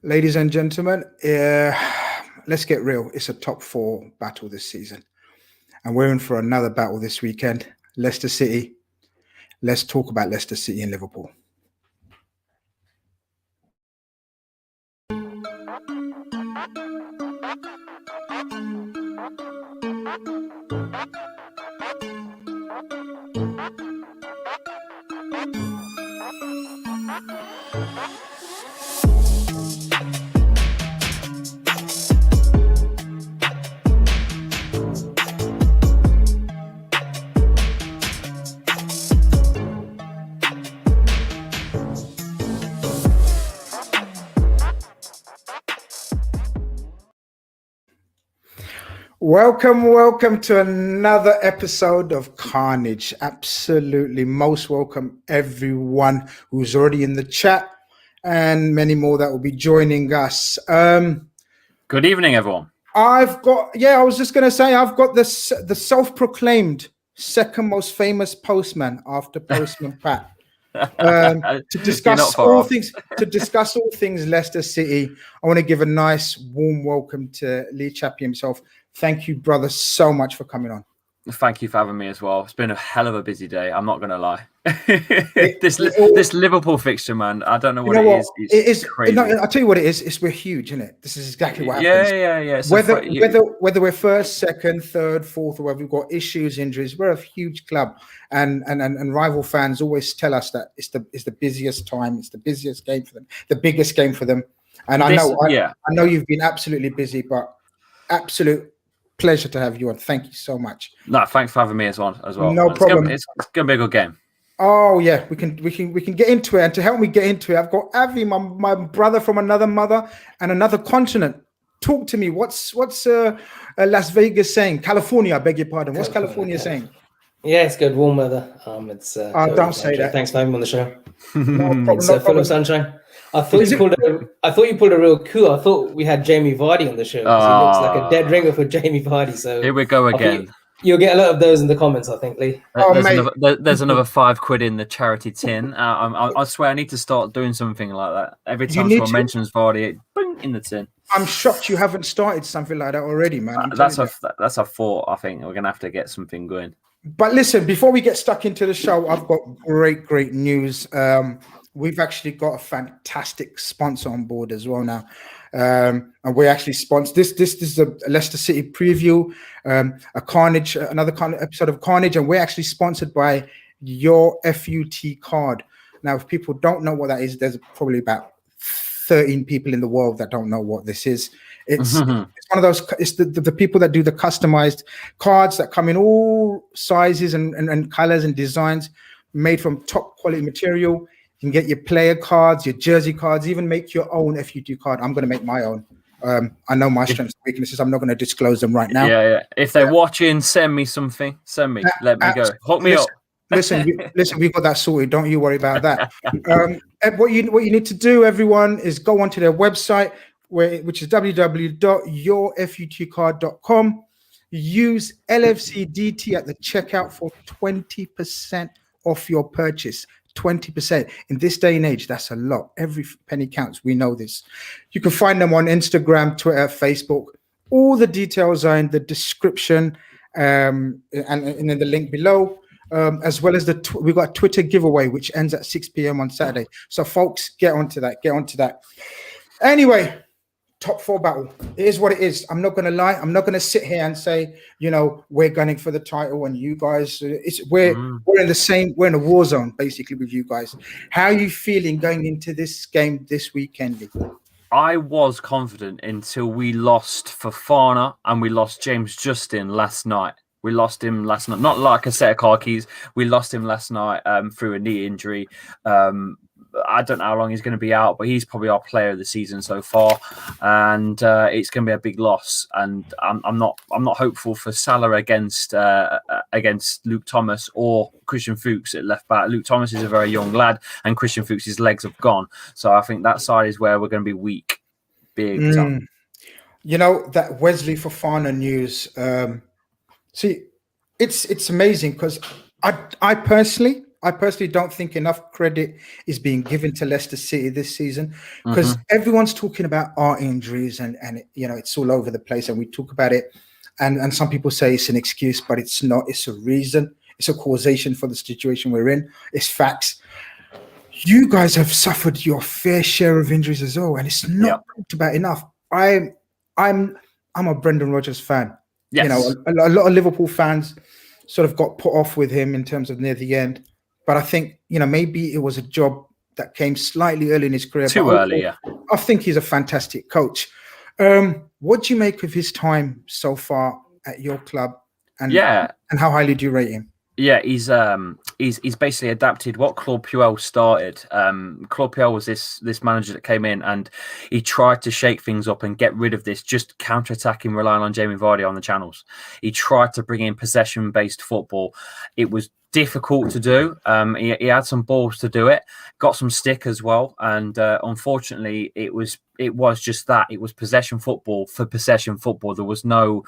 Ladies and gentlemen, let's get real. It's a top four battle this season. And we're in for another battle this weekend. Leicester City. Let's talk about Leicester City and Liverpool. Welcome to another episode of Khanage. Absolutely most welcome everyone who's already in the chat and many more that will be joining us. Good evening, everyone. I was just going to say, I've got the self-proclaimed second most famous postman after Postman Pat. To discuss all things Leicester City. I want to give a nice warm welcome to Lee Chappy himself. Thank you, brother, so much for coming on. Thank you for having me as well. It's been a hell of a busy day. I'm not going to lie. This Liverpool fixture, man, I don't know what it is. It's crazy. No, I'll tell you what it is. We're huge, isn't it? This is exactly what happens. Yeah. Whether we're first, second, third, fourth, or whether we've got issues, injuries, we're a huge club. And rival fans always tell us that it's the busiest time. It's the busiest game for them, the biggest game for them. And I know you've been absolutely busy, but absolute pleasure to have you on. Thank you so much. No, thanks for having me as well. No problem. It's gonna be a good game. Oh yeah, we can get into it. And to help me get into it, I've got Avi, my brother from another mother and another continent. Talk to me. What's Las Vegas saying? California, I beg your pardon. What's California saying? Yeah, it's good. Warm weather. It's don't say that. Thanks for having me on the show. No problem. It's full of sunshine. I thought you pulled a real coup. I thought we had Jamie Vardy on the show. He looks like a dead ringer for Jamie Vardy. So here we go again. You'll get a lot of those in the comments, I think, Lee. There's another £5 in the charity tin. I swear I need to start doing something like that. Every time someone mentions Vardy, bing, in the tin. I'm shocked you haven't started something like that already, man. That's a thought. I think we're gonna have to get something going. But listen, before we get stuck into the show, I've got great news. We've actually got a fantastic sponsor on board as well now. And we actually sponsor this is a Leicester City preview, a Khanage, another episode of Khanage, and we're actually sponsored by Your FUT Card. Now, if people don't know what that is, there's probably about 13 people in the world that don't know what this is. It's one of those. It's the people that do the customized cards that come in all sizes and colors and designs, made from top quality material. You can get your player cards, your jersey cards, even make your own FUT card. I'm going to make my own. I know my strengths and weaknesses. I'm not going to disclose them right now. Yeah. If they're watching, send me something. Let me go. Hook me up. Listen, we've got that sorted. Don't you worry about that. What you need to do, everyone, is go onto their website, which is www.yourfutcard.com. Use LFC DT at the checkout for 20% off your purchase. 20% in this day and age, that's a lot. Every penny counts. We know this. You can find them on Instagram, Twitter, Facebook. All the details are in the description and in the link below, as well as we've got a Twitter giveaway which ends at 6 p.m. on Saturday. So folks, get onto that. Anyway, top four battle. It is what it is. I'm not going to lie. I'm not going to sit here and say, we're gunning for the title and you guys. We're in a war zone basically with you guys. How are you feeling going into this game this weekend? I was confident until we lost Fofana and we lost James Justin last night. We lost him last night, not like a set of car keys. We lost him last night through a knee injury. I don't know how long he's going to be out, but he's probably our player of the season so far, and it's going to be a big loss. And I'm not hopeful for Salah against Luke Thomas or Christian Fuchs at left back. Luke Thomas is a very young lad, and Christian Fuchs' legs have gone. So I think that side is where we're going to be weak, big time. That Wesley Fofana news. See, it's amazing because I personally I personally don't think enough credit is being given to Leicester City this season, because everyone's talking about our injuries and it's all over the place, and we talk about it, and some people say it's an excuse, but it's not. It's a reason. It's a causation for the situation we're in. It's facts. You guys have suffered your fair share of injuries as well, and it's not talked about enough. I'm a Brendan Rodgers fan. Yes. A lot of Liverpool fans sort of got put off with him in terms of near the end. But I think, maybe it was a job that came slightly early in his career. Too early, yeah. I think he's a fantastic coach. What do you make of his time so far at your club? And how highly do you rate him? Yeah, he's basically adapted what Claude Puel started. Claude Puel was this manager that came in, and he tried to shake things up and get rid of this just counter-attacking, relying on Jamie Vardy on the channels. He tried to bring in possession-based football. It was difficult to do. He had some balls to do it, got some stick as well, and unfortunately, it was just that. It was possession football for possession football. There was no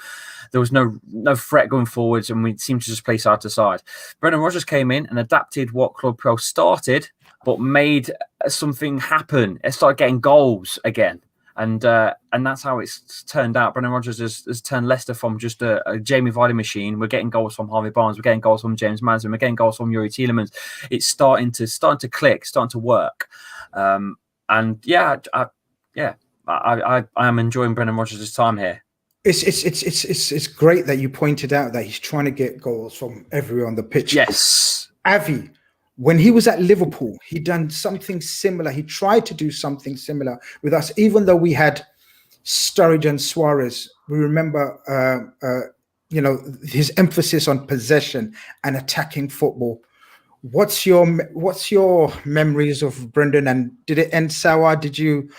threat going forwards, and we seemed to just play side to side. Brendan Rodgers came in and adapted what Club Pro started, but made something happen. It started getting goals again. And that's how it's turned out. Brendan Rodgers has turned Leicester from just a Jamie Vardy machine. We're getting goals from Harvey Barnes. We're getting goals from James Maddison. We're getting goals from Yuri Tielemans. It's starting to click, starting to work. I am enjoying Brendan Rodgers' time here. It's great that you pointed out that he's trying to get goals from everywhere on the pitch. Yes, Avi, when he was at Liverpool, he done something similar. He tried to do something similar with us, even though we had Sturridge and Suarez. We remember, his emphasis on possession and attacking football. What's your memories of Brendan, and did it end sour? What did you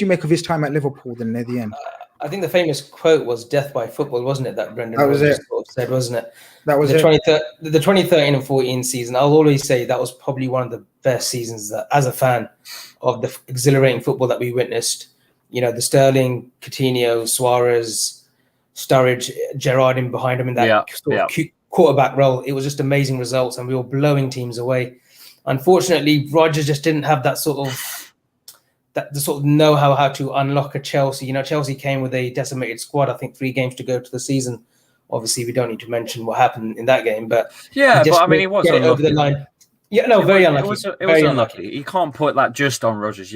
make of his time at Liverpool then near the end? I think the famous quote was "death by football," wasn't it? That Brendan Sort of said, wasn't it? That was the it. The 2013 and 14 season. I'll always say that was probably one of the best seasons that, as a fan of the exhilarating football that we witnessed. The Sterling, Coutinho, Suarez, Sturridge, Gerrard in behind him in that quarterback role. It was just amazing results, and we were blowing teams away. Unfortunately, Rodgers just didn't have that sort of know-how how to unlock a Chelsea. Chelsea came with a decimated squad. I think 3 games to go to the season. Obviously, we don't need to mention what happened in that game, but he was over the line. Yeah, no, very unlucky. It was unlucky. You can't put that just on Rodgers.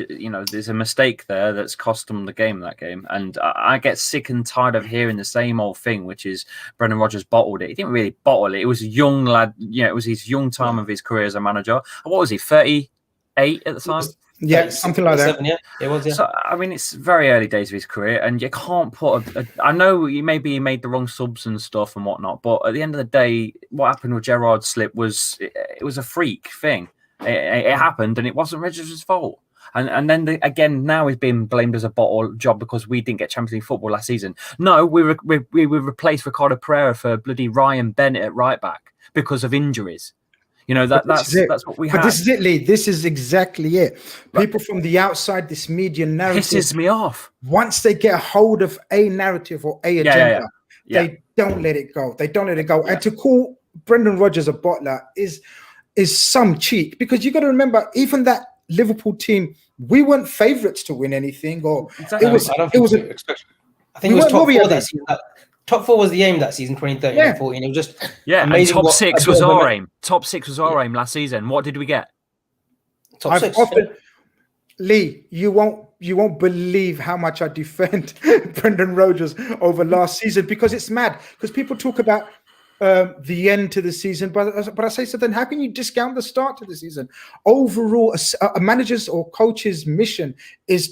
There's a mistake there that's cost them the game. That game, and I get sick and tired of hearing the same old thing, which is Brendan Rodgers bottled it. He didn't really bottle it. It was a young lad. It was his young time of his career as a manager. What was he? 38 at the time. Yeah, something like that. Yeah, it was. Yeah. So it's very early days of his career, and you can't put. I know he made the wrong subs and stuff and whatnot, but at the end of the day, what happened with Gerrard's slip was it was a freak thing. It happened, and it wasn't Rodgers' fault. And then again, now he's being blamed as a bottle job because we didn't get Champions League football last season. No, we replaced Ricardo Pereira for bloody Ryan Bennett at right back because of injuries. That's what we have. But this is it, Lee. This is exactly it. People from the outside, this media narrative pisses me off. Once they get a hold of a narrative or a agenda, they don't let it go. They don't let it go. Yeah. And to call Brendan Rodgers a bottler is some cheek, because you got to remember, even that Liverpool team, we weren't favourites to win anything. Or exactly. I think it was top 4 that season. Top 4 was the aim that season, 2013 and 14. It was just amazing. And top 6 was our aim. Top 6 was our aim last season. What did we get? Top 6. Lee, you won't believe how much I defend Brendan Rodgers over last season, because it's mad. Because people talk about the end to the season, but I say, so then how can you discount the start to the season? Overall, a manager's or coach's mission is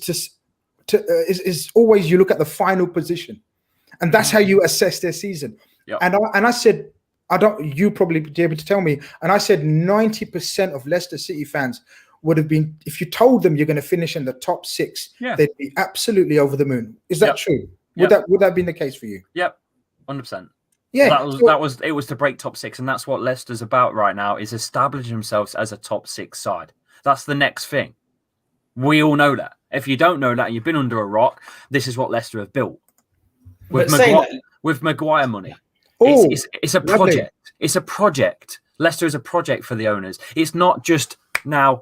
always you look at the final position. And that's how you assess their season. Yep. And I said, you probably be able to tell me. And I said 90% of Leicester City fans would have been, if you told them you're going to finish in the top 6, they'd be absolutely over the moon. Is that true? Would that have been the case for you? Yep, 100%. Yeah, it was to break top 6, and that's what Leicester's about right now, is establishing themselves as a top 6 side. That's the next thing. We all know that. If you don't know that and you've been under a rock, this is what Leicester have built. With Maguire money. It's a project. It's a project. Leicester is a project for the owners. It's not just now.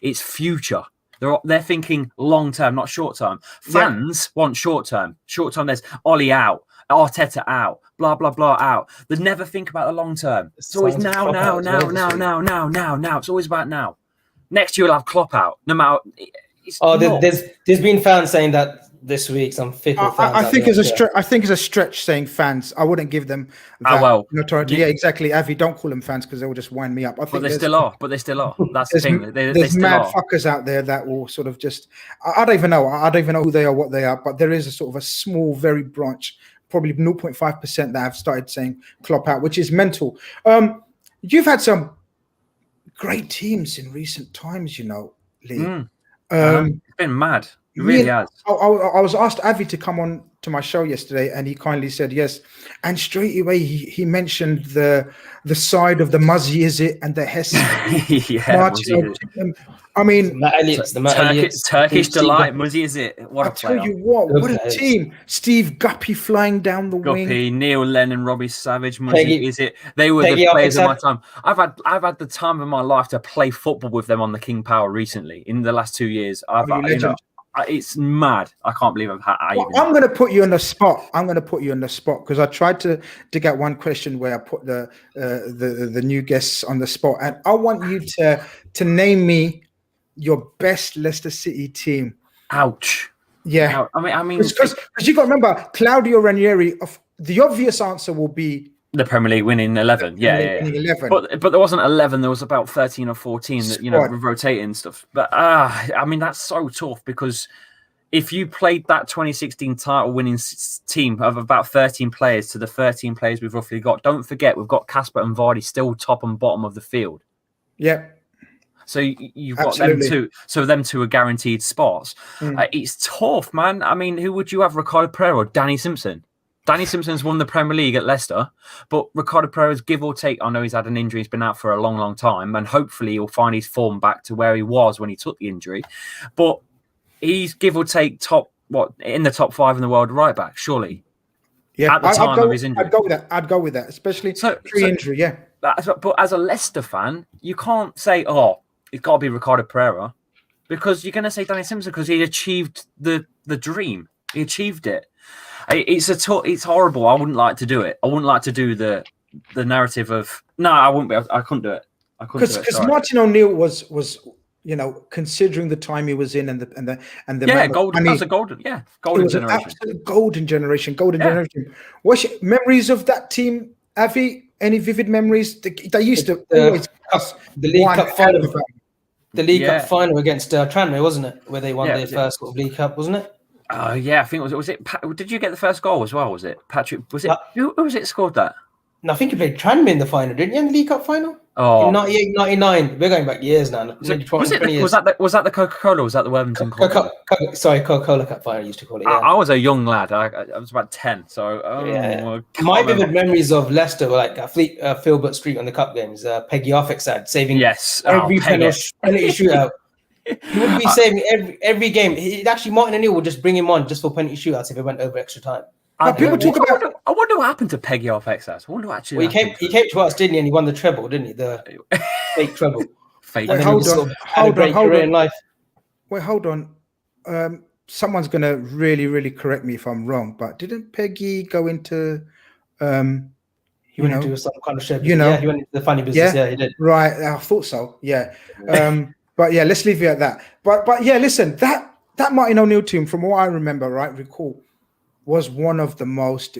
It's future. They're thinking long term, not short term. Fans want short term. Short term, there's Ollie out, Arteta out, blah blah blah out. They never think about the long term. It's always now. It's always about now. Next year, you'll have Klopp out. No matter. There's been fans saying that this week. Some fickle fans. I think it's a stretch saying fans. I wouldn't give them that notoriety. Yeah, exactly. Avi, don't call them fans because they will just wind me up. I think they still are. That's the thing. There's mad fuckers out there that will sort of just. I don't even know. I don't even know who they are, what they are. But there is a sort of a small, very branch, probably 0.5% that have started saying Klopp out, which is mental. You've had some great teams in recent times, you know, Lee. It's been mad. It really has. I was asked Avi to come on to my show yesterday, and he kindly said yes. And straight away he mentioned the side of the Muzzy, is it, and the Hesse. I mean, Turkish delight, Muzzy, is it? What I tell you what a team! Steve Guppy flying down the wing. Neil Lennon, Robbie Savage, Muzzy, is it? They were the players of my time. I've had the time of my life to play football with them on the King Power recently. In the last 2 years, it's mad. I can't believe I'm going to put you on the spot. Because I tried to dig out one question where I put the new guests on the spot, and I want you to name me your best Leicester City team. Ouch. Yeah. I mean, because you got to remember Claudio Ranieri. The obvious answer will be the Premier League winning 11. Yeah. 11. But there wasn't 11. There was about 13 or 14 that, with rotating stuff. But I mean, that's so tough because if you played that 2016 title winning team of about 13 players to the 13 players we've roughly got, don't forget we've got Kasper and Vardy still top and bottom of the field. Yeah. So you've got them two. So them two are guaranteed spots. It's tough, man. I mean, who would you have? Ricardo Pereira or Danny Simpson? Danny Simpson's won the Premier League at Leicester, but Ricardo Pereira's give or take, I know he's had an injury, he's been out for a long, long time, and hopefully he'll find his form back to where he was when he took the injury. But he's give or take in the top 5 in the world right back, surely. Yeah, at the time of his injury. I'd go with that, especially pre-injury, yeah. But as a Leicester fan, you can't say, it's got to be Ricardo Pereira, because you're going to say Danny Simpson because he achieved the dream. He achieved it. It's horrible. I wouldn't like to do it. I wouldn't like to do the narrative of I wouldn't be. I couldn't do it. Because Martin O'Neill was considering the time he was in and the golden. That's a golden generation. Absolute golden generation. What's your memories of that team, Avi? Any vivid memories? They used to always the League Cup final. The League Cup final against Tranmere, wasn't it? Where they won their first sort of League Cup, wasn't it? Yeah, I think was it? Did you get the first goal as well? Was it Patrick? Was it who was it scored that? No, I think he played Tranmere in the final, didn't you? In the League Cup final? Oh, in 98, 99. We're going back years now. Was that the Coca-Cola? Or was that the Worthington? Coca-Cola Cup final. I used to call it. Yeah. I was a young lad. I was about 10. So my vivid memories of Leicester were like Filbert Street on the cup games. Peggy Offexad saving every penalty shootout. He would be saving every game. Martin O'Neill would just bring him on just for penalty shootouts if it went over extra time. People talk about. I wonder what happened to Peggy Offexad. I wonder what actually. Well, he came to us, didn't he? And he won the treble, didn't he? The fake treble. Fake. Wait, hold on. Wait, hold on. Someone's gonna really, really correct me if I'm wrong, but didn't Peggy go into? He went into some kind of shed. He went into the funny business. Yeah, he did. Right, I thought so. Yeah. But yeah, let's leave it at that. But yeah, listen, that Martin O'Neill team, from what I recall, was one of the most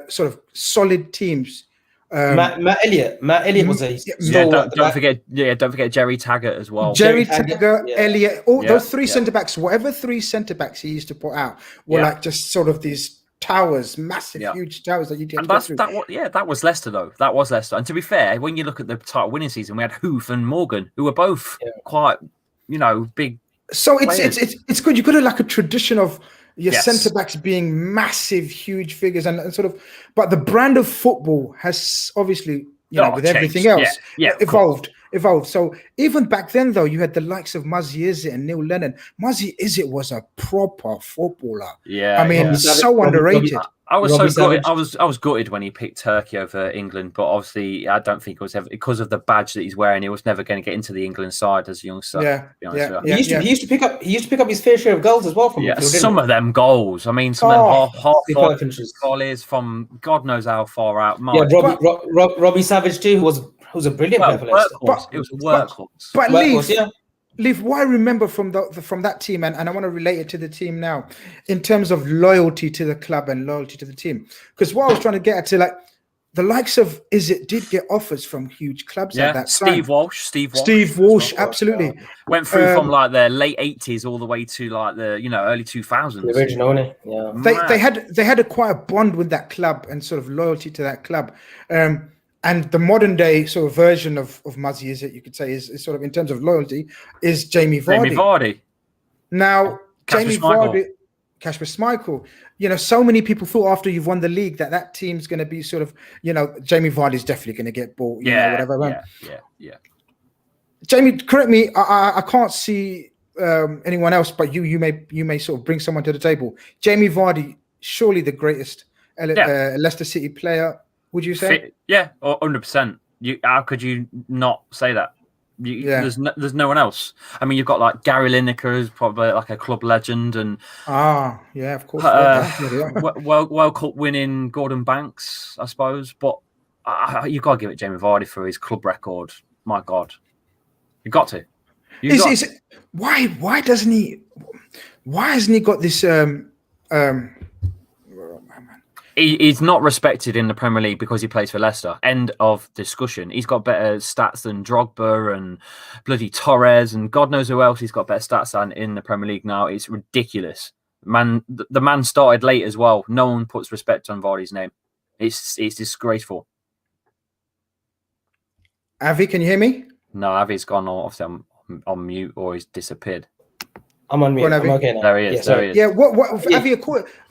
sort of solid teams. Matt Elliott was a don't forget Jerry Taggart as well. Jerry Taggart, Elliott, those three centre backs, whatever three centre backs he used to put out were like just sort of these towers, massive, huge towers that you did. That was Leicester though. That was Leicester. And to be fair, when you look at the title winning season, we had Hoof and Morgan, who were both quite, big. So it's good. You've got like a tradition of your centre backs being massive, huge figures, and sort of. But the brand of football has obviously, with everything else, evolved. So even back then, though, you had the likes of Muzzy Izzet and Neil Lennon. Muzzy Izzet was a proper footballer. Yeah, I mean, so underrated. I was Robbie so gutted. Savage. I was gutted when he picked Turkey over England, but obviously I don't think it was ever because of the badge that he's wearing. He was never going to get into the England side as a youngster. Yeah, to be honest with He you. used to pick up his fair share of goals as well from Yeah, midfield, didn't some he? of them goals. I mean, some of them Superb finishes. volleys from God knows how far out. Yeah, Robbie Savage too, who was a brilliant player for Leicester. It was a workhorse. But Workhorse, yeah. Leaf, what I remember from that team, and I want to relate it to the team now, in terms of loyalty to the club and loyalty to the team. Because what I was trying to get at, to like the likes of did get offers from huge clubs at that time. Steve Walsh, absolutely. Went through from like the late 80s all the way to like the early 2000s. The original, yeah. They had a quite a bond with that club and sort of loyalty to that club. And the modern day sort of version of Muzzy, you could say, is sort of in terms of loyalty, is Jamie Vardy. Now, Jamie Vardy, Kasper Schmeichel, so many people thought after you've won the league that team's going to be sort of, Jamie Vardy's definitely going to get bought, whatever. Yeah. Jamie, correct me, I can't see anyone else, but you may sort of bring someone to the table. Jamie Vardy, surely the greatest Leicester City player. Would you say? Yeah, 100%. How could you not say that? There's no one else. I mean, you've got like Gary Lineker, who's probably like a club legend, and of course, World Cup winning Gordon Banks, I suppose. But you got to give it Jamie Vardy for his club record. My God, you got to. Why doesn't he? Why hasn't he got this? He's not respected in the Premier League because he plays for Leicester. End of discussion. He's got better stats than Drogba and bloody Torres and God knows who else he's got better stats than in the Premier League now. It's ridiculous. The man started late as well. No one puts respect on Vardy's name. It's disgraceful. Avi, can you hear me? No, Avi's gone off on mute or he's disappeared. I'm on mute. I'm okay now. There he is. Yeah, Avi,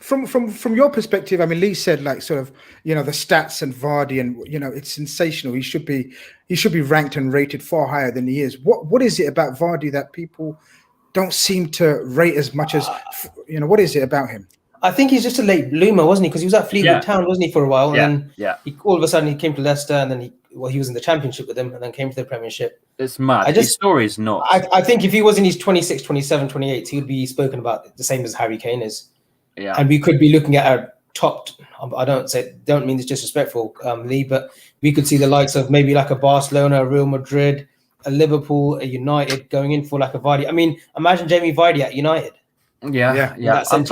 from your perspective, I mean, Lee said like sort of, the stats and Vardy and, it's sensational. He should be ranked and rated far higher than he is. What is it about Vardy that people don't seem to rate as much as, what is it about him? I think he's just a late bloomer, wasn't he? Because he was at Fleetwood Town, wasn't he, for a while? And then all of a sudden he came to Leicester and then he was in the Championship with them and then came to the Premiership. It's mad. His story is not. I think if he was in his 26, 27, 28, he would be spoken about the same as Harry Kane is. Yeah. And we could be looking at our top, I don't mean this disrespectful, Lee, but we could see the likes of maybe like a Barcelona, a Real Madrid, a Liverpool, a United going in for like a Vardy. I mean, imagine Jamie Vardy at United. Yeah. I'm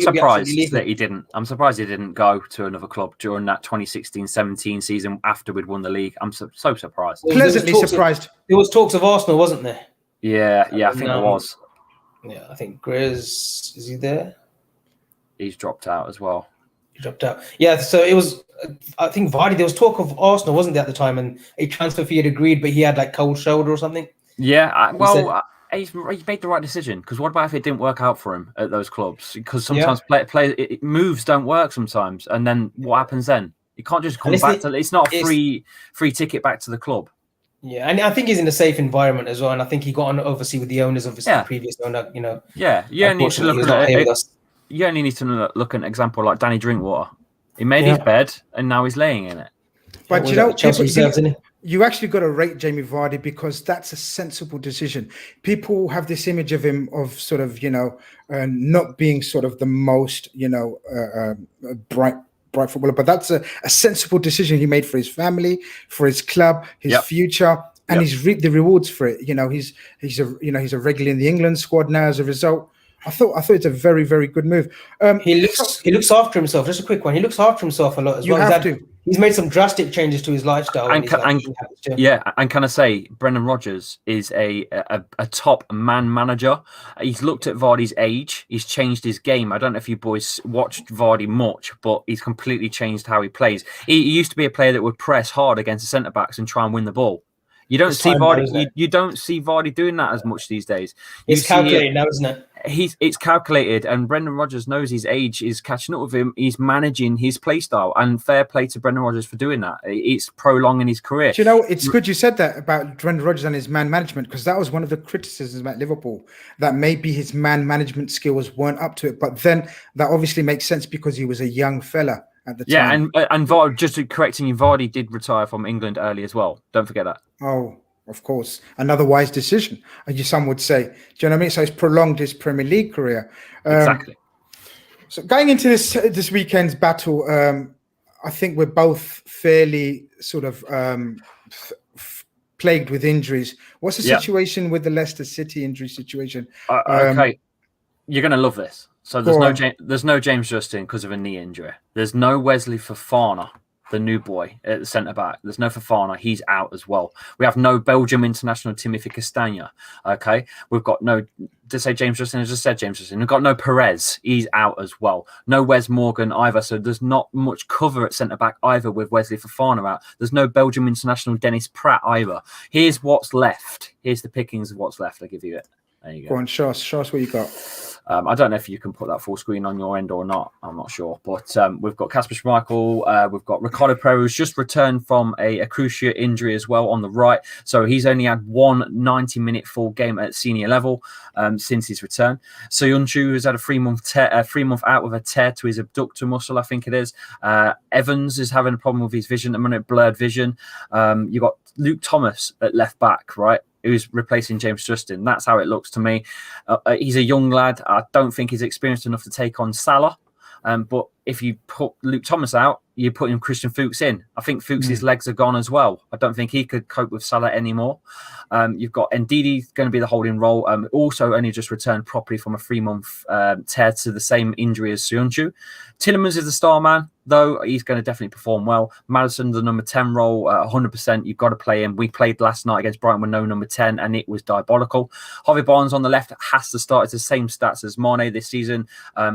surprised that he didn't. I'm surprised he didn't go to another club during that 2016-17 season after we'd won the league. I'm so surprised. Pleasantly surprised. There was talks of Arsenal, wasn't there? Yeah, I think there was. Yeah, I think Grizz, is he there? He's dropped out as well. He dropped out. Yeah, so it was, I think Vardy, there was talk of Arsenal, wasn't there, at the time? And a transfer fee had agreed, but he had like cold shoulder or something. Yeah, he's made the right decision, because what about if it didn't work out for him at those clubs? Because sometimes moves don't work sometimes, and then what happens then? You can't just come back to. It's not a free ticket back to the club. Yeah, and I think he's in a safe environment as well, and I think he got on obviously with the owners of his previous owner. Yeah, you only need to look at it. You only need to look at an example like Danny Drinkwater. He made his bed, and now he's laying in it. But you actually got to rate Jamie Vardy, because that's a sensible decision. People have this image of him of sort of, not being sort of the most, bright footballer, but that's a sensible decision he made for his family, for his club, his future, and he's reaped the rewards for it. He's a regular in the England squad now as a result. I thought it's a very, very good move. He looks after himself. Just a quick one. He looks after himself a lot as well. He's made some drastic changes to his lifestyle. And can I say, Brendan Rodgers is a top man manager. He's looked at Vardy's age. He's changed his game. I don't know if you boys watched Vardy much, but he's completely changed how he plays. He used to be a player that would press hard against the centre backs and try and win the ball. You don't It's see time now, Vardy. isn't it? You don't see Vardy doing that as much these days. You It's calculated now, isn't it? It's calculated, and Brendan Rodgers knows his age is catching up with him. He's managing his play style, and fair play to Brendan Rodgers for doing that. It's prolonging his career. Do you know, it's good you said that about Brendan Rodgers and his man management, because that was one of the criticisms about Liverpool, that maybe his man management skills weren't up to it. But then that obviously makes sense because he was a young fella at the time. Yeah, and Vardy, just correcting you, Vardy did retire from England early as well. Don't forget that. Oh, of course. Another wise decision, some would say. Do you know what I mean? So it's prolonged his Premier League career. Exactly. So going into this weekend's battle, I think we're both fairly sort of plagued with injuries. What's the situation with the Leicester City injury situation? Okay, you're going to love this. So there's no James Justin because of a knee injury. There's no Wesley Fofana, the new boy at the centre back. There's no Fofana. He's out as well. We have no Belgium international Timothy Castagna. Okay. We've got no, to say James Justin, I just said James Justin. We've got no Perez. He's out as well. No Wes Morgan either. So there's not much cover at centre back either with Wesley Fofana out. There's no Belgium international Dennis Pratt either. Here's what's left. Here's the pickings of what's left. I'll give you it. There you go. Go on, show us what you got. I don't know if you can put that full screen on your end or not. I'm not sure. But we've got Kasper Schmeichel. We've got Ricardo Pereira, who's just returned from a cruciate injury as well on the right. So he's only had one 90-minute full game at senior level since his return. Soyuncu has had a 3 month out with a tear to his abductor muscle, I think it is. Evans is having a problem with his vision, blurred vision. You've got Luke Thomas at left back, right? Who's replacing James Justin. That's how it looks to me. He's a young lad. I don't think he's experienced enough to take on Salah. But if you put Luke Thomas out, you put him Christian Fuchs in. I think Fuchs' legs are gone as well. I don't think he could cope with Salah anymore. You've got Ndidi going to be the holding role. Also only just returned properly from a 3 month tear to the same injury as Soyuncu. Tielemans is the star man, though. He's going to definitely perform well. Maddison, the number 10 role, 100%. You've got to play him. We played last night against Brighton with no number 10, and it was diabolical. Harvey Barnes on the left has to start. It's the same stats as Mane this season.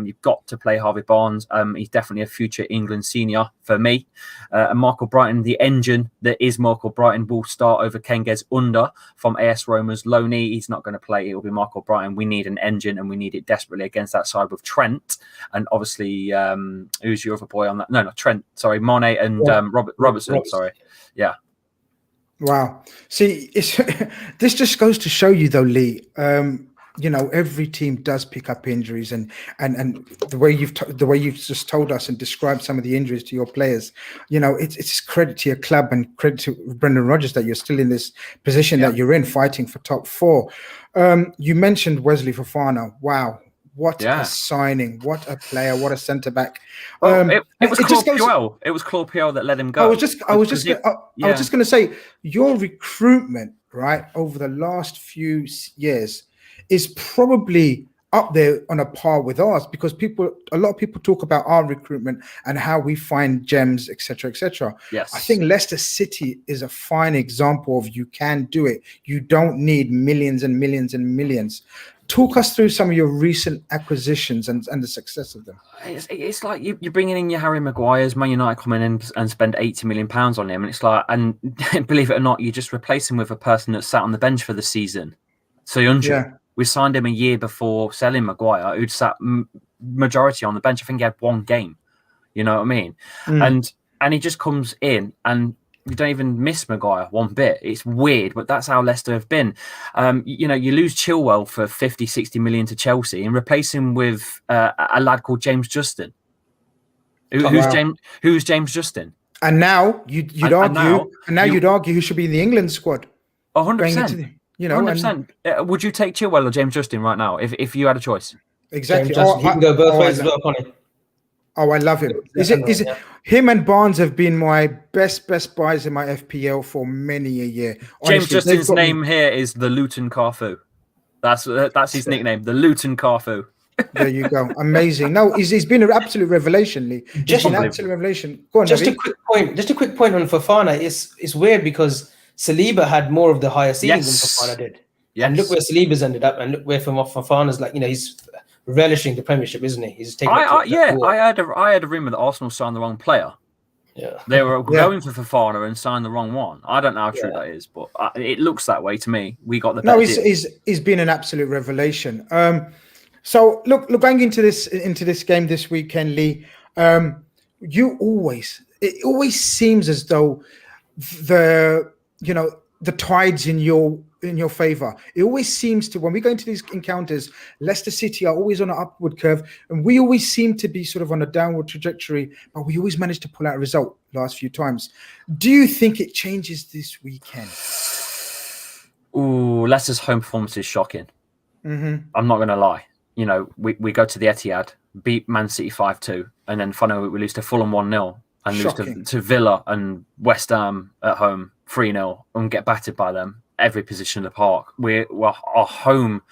You've got to play Harvey Barnes. He's definitely a future England senior for me. And Michael Brighton, the engine that is Michael Brighton, will start over Cengiz Under from AS Roma's Loney. He's not going to play. It will be Michael Brighton. We need an engine, and we need it desperately against that side with Trent. And obviously, who's your other boy on that? No, not Trent. Sorry, Mane and Robertson. Sorry. Yeah. Wow. See, this just goes to show you, though, Lee. Every team does pick up injuries, and the way you've just told us and described some of the injuries to your players, it's credit to your club and credit to Brendan Rodgers that you're still in this position that you're in, fighting for top 4. You mentioned Wesley Fofana. Wow. What a signing! What a player! What a centre back! It was Claude Puel. It was Claude Puel that let him go. I was just going to say, your recruitment, right, over the last few years is probably up there on a par with ours, because a lot of people talk about our recruitment and how we find gems, etc., etc. Yes, I think Leicester City is a fine example of you can do it. You don't need millions and millions and millions. Talk us through some of your recent acquisitions and the success of them. It's like you're bringing in your Harry Maguire's, Man United coming in and spend £80 million on him, and it's like, and believe it or not, you just replace him with a person that sat on the bench for the season. So we signed him a year before selling Maguire, who'd sat majority on the bench. I think he had one game. You know what I mean? And he just comes in and you don't even miss Maguire one bit. It's weird, but that's how Leicester have been. You lose Chilwell for 50, 60 million to Chelsea and replace him with a lad called James Justin. Who's James Justin? And now you'd argue who should be in the England squad. 100%. 100%. Would you take Chilwell or James Justin right now if you had a choice? Exactly. He can go both ways as well, Connie. Oh, I love him. Is it him and Barnes have been my best buys in my FPL for many a year. Honestly, James Justin's name here is the Luton Carfu. That's his nickname, the Luton Carfu. There you go. Amazing. No, he's been an absolute revelation, Lee. Just an absolute revelation. Go on, just a quick point on Fofana. It's weird because Saliba had more of the higher ceilings than Fofana did. Yes. And look where Saliba's ended up, and look where Fofana's he's relishing the Premiership, isn't he? He's taking. I heard a rumor that Arsenal signed the wrong player. Yeah. They were going for Fofana and signed the wrong one. I don't know how true that is, but it looks that way to me. We got the better deal. He's been an absolute revelation. So look, going into this game this weekend, Lee. It always seems as though the tides in your favor. It always seems to, when we go into these encounters, Leicester City are always on an upward curve, and we always seem to be sort of on a downward trajectory, but we always manage to pull out a result last few times. Do you think it changes this weekend? Ooh, Leicester's home performance is shocking. Mm-hmm. I'm not going to lie. We go to the Etihad, beat Man City 5-2, and then finally we lose to Fulham 1-0, and lose to Villa and West Ham at home 3-0, and get battered by them every position of the park. Our home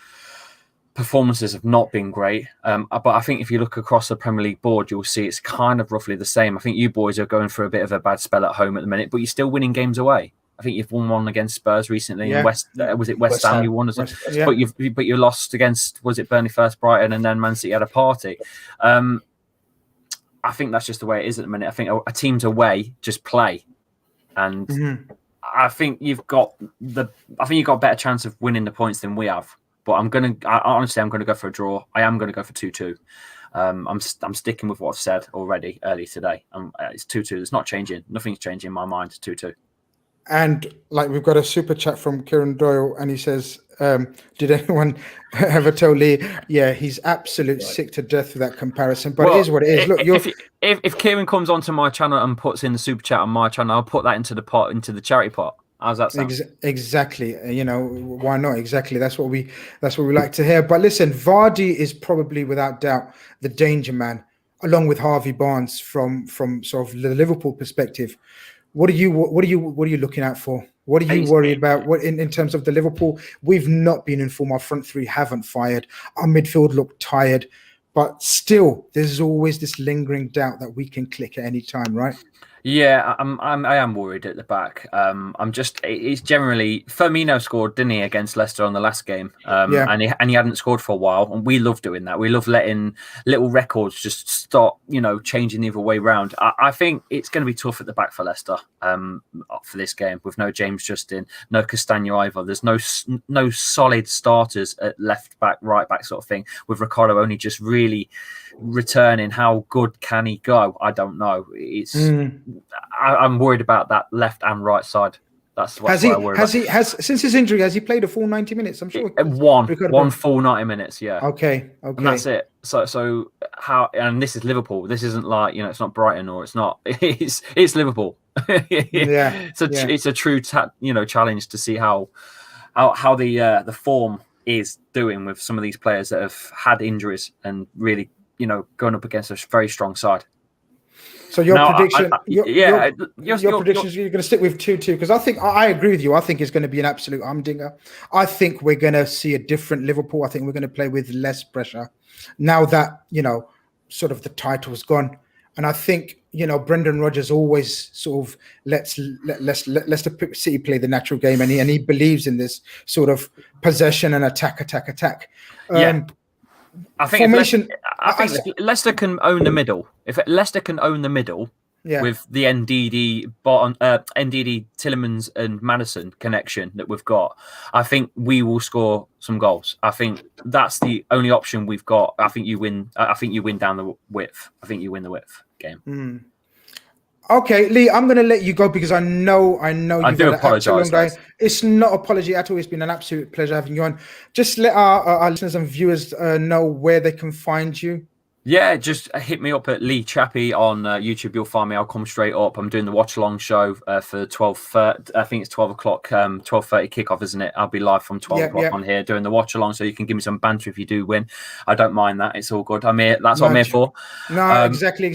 performances have not been great, but I think if you look across the Premier League board, you'll see it's kind of roughly the same. I think you boys are going through a bit of a bad spell at home at the minute, but you're still winning games away. I think you've won one against Spurs recently, and West Ham you won, but you lost against, was it Burnley first, Brighton, and then Man City had a party. I think that's just the way it is at the minute. I think a team's away, just play, and I think you've got a better chance of winning the points than we have. But I'm gonna go for a draw. I am gonna go for 2-2. I'm sticking with what I've said already early today. It's 2-2. It's not changing. Nothing's changing in my mind. 2-2. And like, we've got a super chat from Kieran Doyle, and he says, did anyone ever tell Lee? Yeah, he's absolute sick to death with that comparison, but it is what it is. Look, if Kieran comes onto my channel and puts in the super chat on my channel, I'll put that into the charity pot. How's that sound? Exactly. Why not? Exactly. That's what we like to hear. But listen, Vardy is probably without doubt the danger man, along with Harvey Barnes from sort of the Liverpool perspective. What are you looking out for? What are you worried about? What in terms of the Liverpool? We've not been in form. Our front three haven't fired. Our midfield looked tired, but still, there's always this lingering doubt that we can click at any time, right? Yeah, I am worried at the back. It's generally, Firmino scored, didn't he, against Leicester on the last game? And he hadn't scored for a while, and we love doing that. We love letting little records just start, changing the other way round. I think it's going to be tough at the back for Leicester for this game, with no James Justin, no Castagno either. There's no solid starters at left back, right back sort of thing, with Ricardo only just really returning. How good can he go? I don't know. I'm worried about that left and right side. That's what I worry about. Since his injury, has he played a full 90 minutes? I'm sure one full 90 minutes. Yeah. Okay. And that's it. So how? And this is Liverpool. This isn't like, it's not Brighton, or it's not. It's Liverpool. Yeah. It's a true challenge to see how the form is doing with some of these players that have had injuries and really going up against a very strong side. So your prediction, your predictions, you're going to stick with 2-2, because I agree with you. I think it's going to be an absolute humdinger. I think we're going to see a different Liverpool. I think we're going to play with less pressure now that sort of the title's gone. And I think Brendan Rodgers always sort of lets Leicester City play the natural game, and he believes in this sort of possession and attack. I think Leicester can own the middle. If Leicester can own the middle with the NDD, Tielemans and Maddison connection that we've got, I think we will score some goals. I think that's the only option we've got. I think you win. I think you win down the width. I think you win the width game. Okay, Lee, I'm going to let you go because I know I do apologise. It's not apology at all. It's been an absolute pleasure having you on. Just let our listeners and viewers know where they can find you. Yeah, just hit me up at Lee Chappy on YouTube. You'll find me. I'll come straight up. I'm doing the watch along show for 12:30. I think it's 12 o'clock, 12:30 kickoff, isn't it? I'll be live from 12 o'clock on here doing the watch along, so you can give me some banter if you do win. I don't mind that. It's all good. I'm here. That's what I'm here for. No, exactly.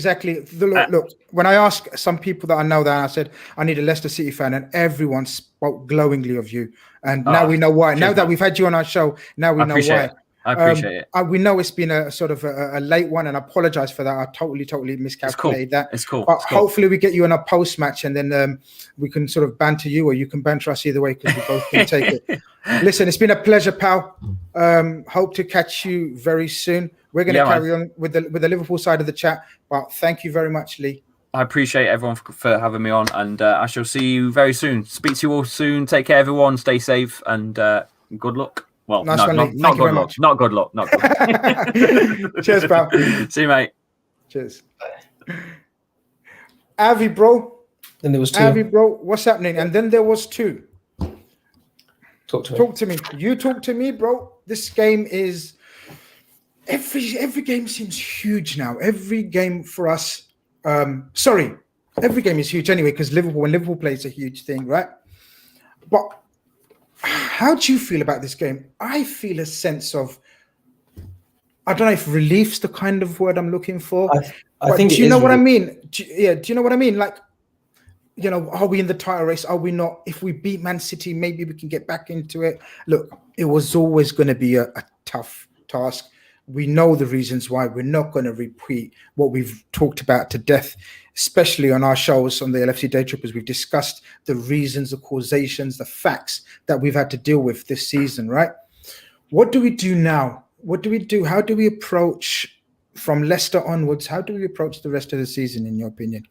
Look, when I ask some people that I know that, I said I need a Leicester City fan, and everyone spoke glowingly of you. And now we know why. Now that we've had you on our show, now we know why. I appreciate it. We know it's been a sort of a late one, and I apologize for that. I totally miscalculated that. It's cool. But hopefully we get you on a post match, and then we can sort of banter you, or you can banter us either way, because we both can take it. Listen, it's been a pleasure, pal. Hope to catch you very soon. We're going to carry on with the Liverpool side of the chat, but thank you very much, Lee. I appreciate everyone for having me on, and I shall see you very soon. Speak to you all soon. Take care, everyone. Stay safe, and good luck. Well, Nice no, one, Lee. not Thank you good very luck. much. Not good luck. Not good. Cheers, pal. See you, mate. Cheers. Avi, bro. Then there was 2. Avi, bro, what's happening? And then there was 2. Talk to me. Talk to me. You talk to me, bro. This game is every game seems huge now. Every game for us. Every game is huge anyway, because when Liverpool plays a huge thing, right? But how do you feel about this game? I feel a sense of, I don't know if relief's the kind of word I'm looking for. I think. Do you know what I mean? Do you know what I mean? Like, you know, are we in the title race? Are we not? If we beat Man City, maybe we can get back into it. Look, it was always going to be a tough task. We know the reasons why. We're not going to repeat what we've talked about to death, especially on our shows on the LFC Daytrippers. We've discussed the reasons, the causations, the facts that we've had to deal with this season, right? What do we do now? What do we do? How do we approach from Leicester onwards? How do we approach the rest of the season, in your opinion?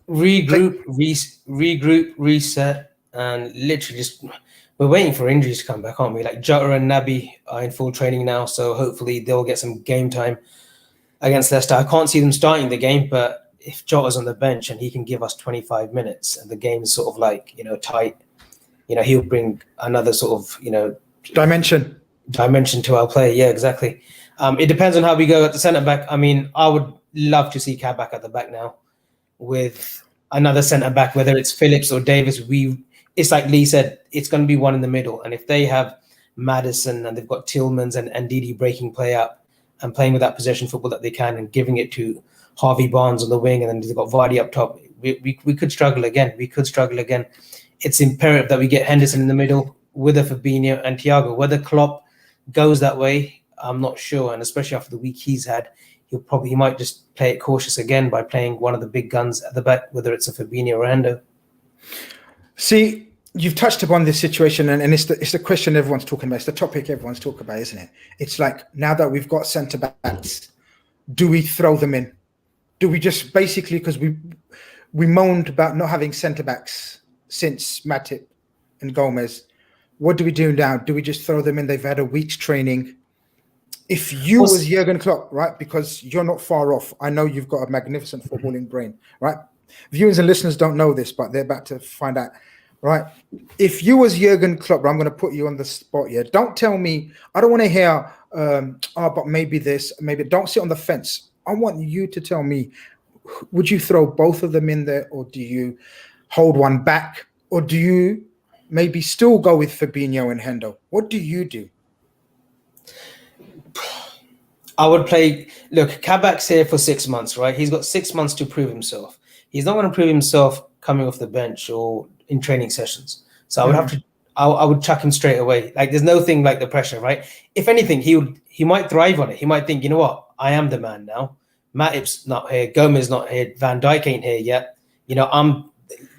Regroup, reset, and literally just we're waiting for injuries to come back, aren't we? Like Jota and Naby are in full training now, so hopefully they'll get some game time against Leicester. I can't see them starting the game, but if Jota's on the bench and he can give us 25 minutes and the game's sort of like, you know, tight, you know, he'll bring another sort of, you know, dimension to our play. Yeah, exactly. It depends on how we go at the centre back. I mean, I would love to see Kabak at the back now with another centre back, whether it's Phillips or Davis. It's like Lee said, it's going to be one in the middle. And if they have Maddison and they've got Tillmans and Didi breaking play up and playing with that possession football that they can and giving it to Harvey Barnes on the wing, and then they've got Vardy up top, we could struggle again. It's imperative that we get Henderson in the middle with a Fabinho and Thiago. Whether Klopp goes that way, I'm not sure. And especially after the week he's had, he might just play it cautious again by playing one of the big guns at the back, whether it's a Fabinho or Hendo. See, you've touched upon this situation, and it's the question everyone's talking about. It's the topic everyone's talking about, isn't it? It's like, now that we've got centre backs, do we throw them in? Do we just basically, because we moaned about not having centre backs since Matip and Gomez, what do we do now? Do we just throw them in? They've had a week's training. If you was Jurgen Klopp, right, because you're not far off, I know you've got a magnificent footballing brain, right? Viewers and listeners don't know this, but they're about to find out, right? If you was Jurgen Klopp, I'm going to put you on the spot here. Don't tell me, I don't want to hear, but maybe this, maybe, don't sit on the fence. I want you to tell me, would you throw both of them in there, or do you hold one back, or do you maybe still go with Fabinho and Hendo? What do you do? I would play. Look, Kabak's here for 6 months, right? He's got 6 months to prove himself. He's not going to prove himself coming off the bench or in training sessions. So I would have to. I would chuck him straight away. Like, there's no thing like the pressure, right? If anything, he might thrive on it. He might think, you know what, I am the man now. Matip's not here. Gomez not here. Van Dijk ain't here yet. You know,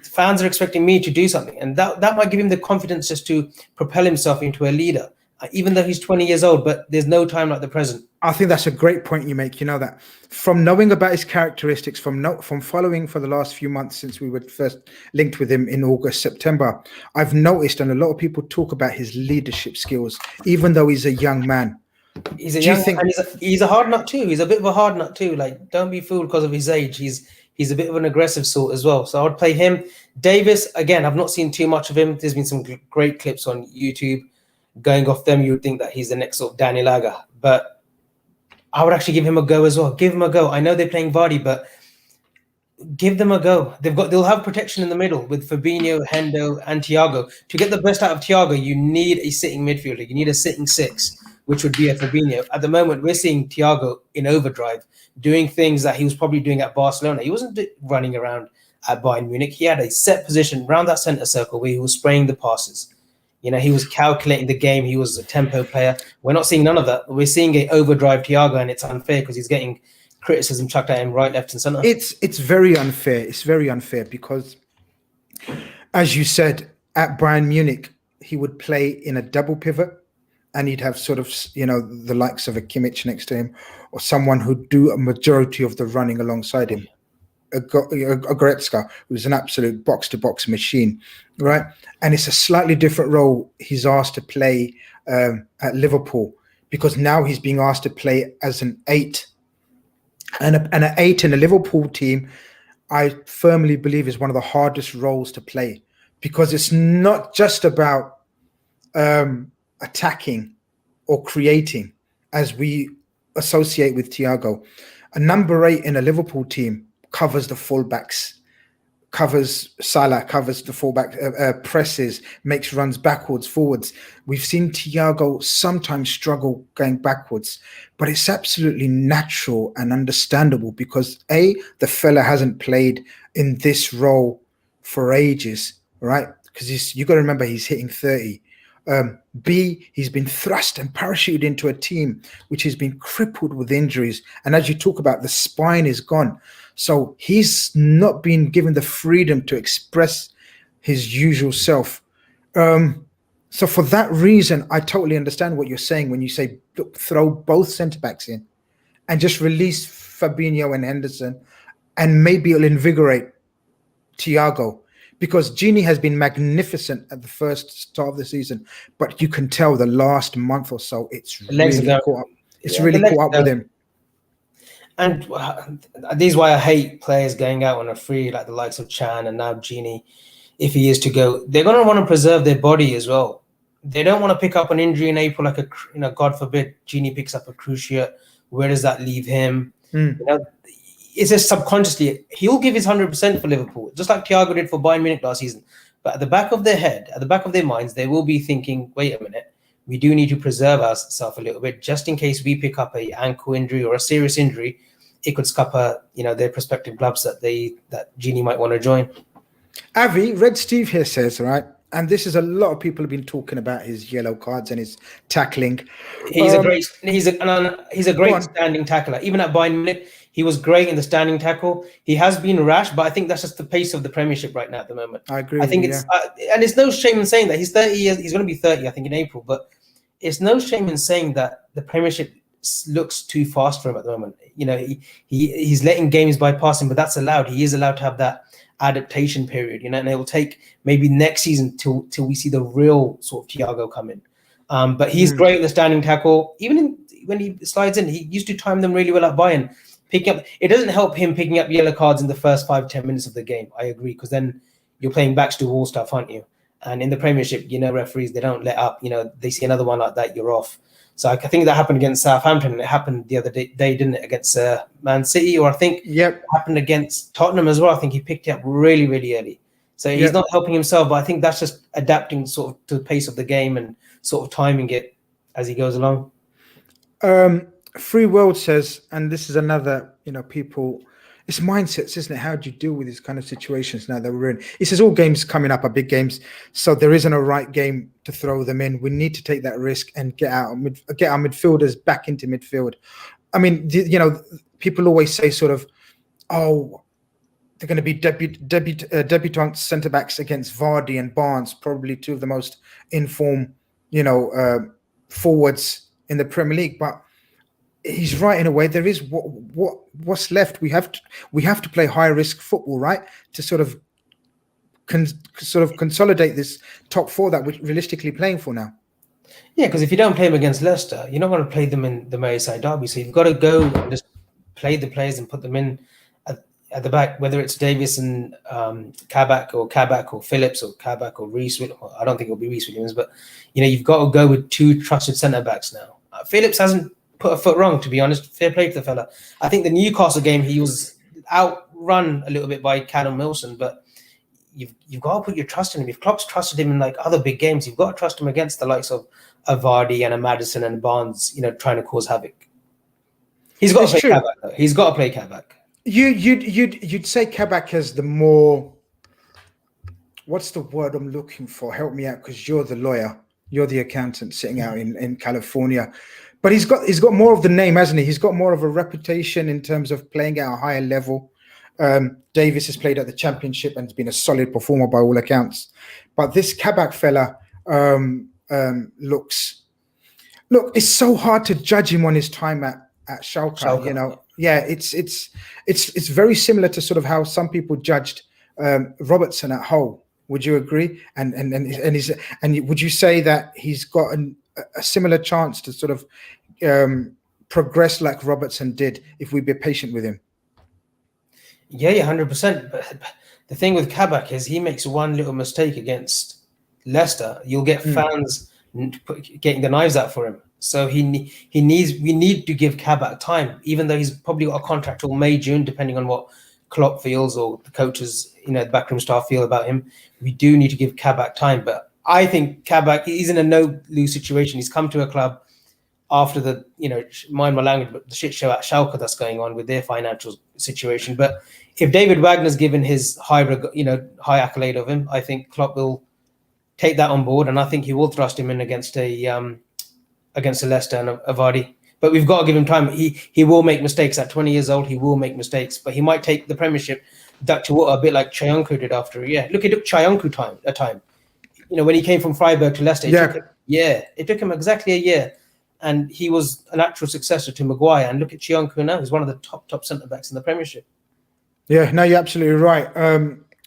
fans are expecting me to do something, and that might give him the confidence just to propel himself into a leader. Even though he's 20 years old, but there's no time like the present. I think that's a great point you make. You know that from knowing about his characteristics, from following for the last few months since we were first linked with him in August, September, I've noticed, and a lot of people talk about his leadership skills, even though he's a young man. He's a hard nut too. He's a bit of a hard nut too. Like, don't be fooled because of his age. He's a bit of an aggressive sort as well. So I would play him. Davis, again, I've not seen too much of him. There's been some great clips on YouTube. Going off them, you would think that he's the next sort of Daniel Agger. But I would actually give him a go as well. Give him a go. I know they're playing Vardy, but give them a go. They'll have protection in the middle with Fabinho, Hendo, and Thiago. To get the best out of Thiago, you need a sitting midfielder. You need a sitting six, which would be a Fabinho. At the moment, we're seeing Thiago in overdrive, doing things that he was probably doing at Barcelona. He wasn't running around at Bayern Munich. He had a set position around that centre circle where he was spraying the passes. You know, he was calculating the game. He was a tempo player. We're not seeing none of that. We're seeing a overdrive Thiago, and it's unfair because he's getting criticism chucked at him right, left, and centre. It's very unfair. It's very unfair because, as you said, at Bayern Munich, he would play in a double pivot, and he'd have sort of, you know, the likes of a Kimmich next to him, or someone who'd do a majority of the running alongside him. Goretzka, who's an absolute box-to-box machine, right? And it's a slightly different role he's asked to play at Liverpool, because now he's being asked to play as an 8. And an 8 in a Liverpool team, I firmly believe, is one of the hardest roles to play, because it's not just about attacking or creating, as we associate with Thiago. A number 8 in a Liverpool team covers the fullbacks, covers Salah, covers the fullback, presses, makes runs backwards, forwards. We've seen Thiago sometimes struggle going backwards, but it's absolutely natural and understandable, because A, the fella hasn't played in this role for ages, right? Because you got to remember, he's hitting 30. B, he's been thrust and parachuted into a team which has been crippled with injuries. And as you talk about, the spine is gone. So he's not been given the freedom to express his usual self. So for that reason, I totally understand what you're saying when you say, look, throw both centre-backs in and just release Fabinho and Henderson, and maybe it'll invigorate Thiago. Because Gini has been magnificent at the first start of the season, but you can tell the last month or so it's really caught up. It's really caught up with him. And this is why I hate players going out on a free, like the likes of Chan and now Gini. If he is to go, they're going to want to preserve their body as well. They don't want to pick up an injury in April, like God forbid, Gini picks up a cruciate. Where does that leave him? It's just subconsciously, he'll give his 100% for Liverpool, just like Thiago did for Bayern Munich last season. But at the back of their head, at the back of their minds, they will be thinking, wait a minute, we do need to preserve ourselves a little bit, just in case we pick up a ankle injury or a serious injury. It could scupper, their prospective clubs that Gini might want to join. Avi, Red Steve here says, right, and this is a lot of people have been talking about his yellow cards and his tackling. He's a great standing tackler. Even at Bayern Munich, he was great in the standing tackle. He has been rash, but I think that's just the pace of the Premiership right now at the moment. I agree. I think and it's no shame in saying that he's 30 years. He's going to be 30, I think, in April. But it's no shame in saying that the Premiership looks too fast for him at the moment. He's letting games bypass him, but that's allowed. He is allowed to have that adaptation period, and it will take maybe next season till we see the real sort of Thiago come in. But he's great in the standing tackle. Even when he slides in, he used to time them really well at Bayern. It doesn't help him picking up yellow cards in the first 5-10 minutes of the game. I agree, because then you're playing backs to wall stuff, aren't you? And in the Premiership, referees, they don't let up. They see another one like that, you're off. So I think that happened against Southampton. It happened the other day, didn't it, against Man City? Or I think it happened against Tottenham as well. I think he picked it up really, really early. So he's not helping himself, but I think that's just adapting sort of to the pace of the game and sort of timing it as he goes along. Free World says, and this is another, people, it's mindsets, isn't it? How do you deal with these kind of situations now that we're in? He says all games coming up are big games, so there isn't a right game to throw them in. We need to take that risk and get our midfielders back into midfield. I mean, people always say sort of, oh, they're going to be debutant centre-backs against Vardy and Barnes, probably two of the most informed, forwards in the Premier League, but he's right in a way. There is what's left. We have to play high risk football, right? To sort of consolidate this top 4 that we're realistically playing for now. Yeah, because if you don't play them against Leicester, you're not going to play them in the Merseyside derby. So you've got to go and just play the players and put them in at the back, whether it's Davis and Kabak or Phillips or Kabak or Reece. I don't think it'll be Reece Williams, but you've got to go with 2 trusted centre backs now. Phillips hasn't put a foot wrong, to be honest. Fair play to the fella. I think the Newcastle game, he was outrun a little bit by Callum Wilson, but you've got to put your trust in him. If Klopp's trusted him in like other big games, you've got to trust him against the likes of a Vardy and a Maddison and Barnes, trying to cause havoc. He's got to play Kabak, though. He's got to play Kabak. You'd say Kabak is the more, what's the word I'm looking for? Help me out, because you're the lawyer, you're the accountant sitting out in California. But he's got more of the name, hasn't he? He's got more of a reputation in terms of playing at a higher level. Davis has played at the Championship and has been a solid performer by all accounts. But this Kabak fella look, it's so hard to judge him on his time at Schalke. yeah, it's very similar to sort of how some people judged Robertson at Hull. Would you agree? And would you say that he's got a similar chance to sort of progress like Robertson did if we be patient with him? Yeah, 100%. But the thing with Kabak is he makes one little mistake against Leicester, you'll get fans getting the knives out for him. So we need to give Kabak time, even though he's probably got a contract till May, June, depending on what Klopp feels or the coaches, the backroom staff feel about him. We do need to give Kabak time. But I think Kabak, he's in a no-lose situation. He's come to a club after the, mind my language, but the shit show at Schalke that's going on with their financial situation. But if David Wagner's given his high accolade of him, I think Klopp will take that on board, and I think he will thrust him in against a Leicester and a Vardy. But we've got to give him time. He will make mistakes at 20 years old. He will make mistakes, but he might take the Premiership duck to water a bit like Chayonku did after a year. Look, it took Chayonku time. When he came from Freiburg to Leicester, it took him exactly a year, and he was a natural successor to Maguire. And look at Chayonku now; he's one of the top centre backs in the Premiership. Yeah, no, you're absolutely right.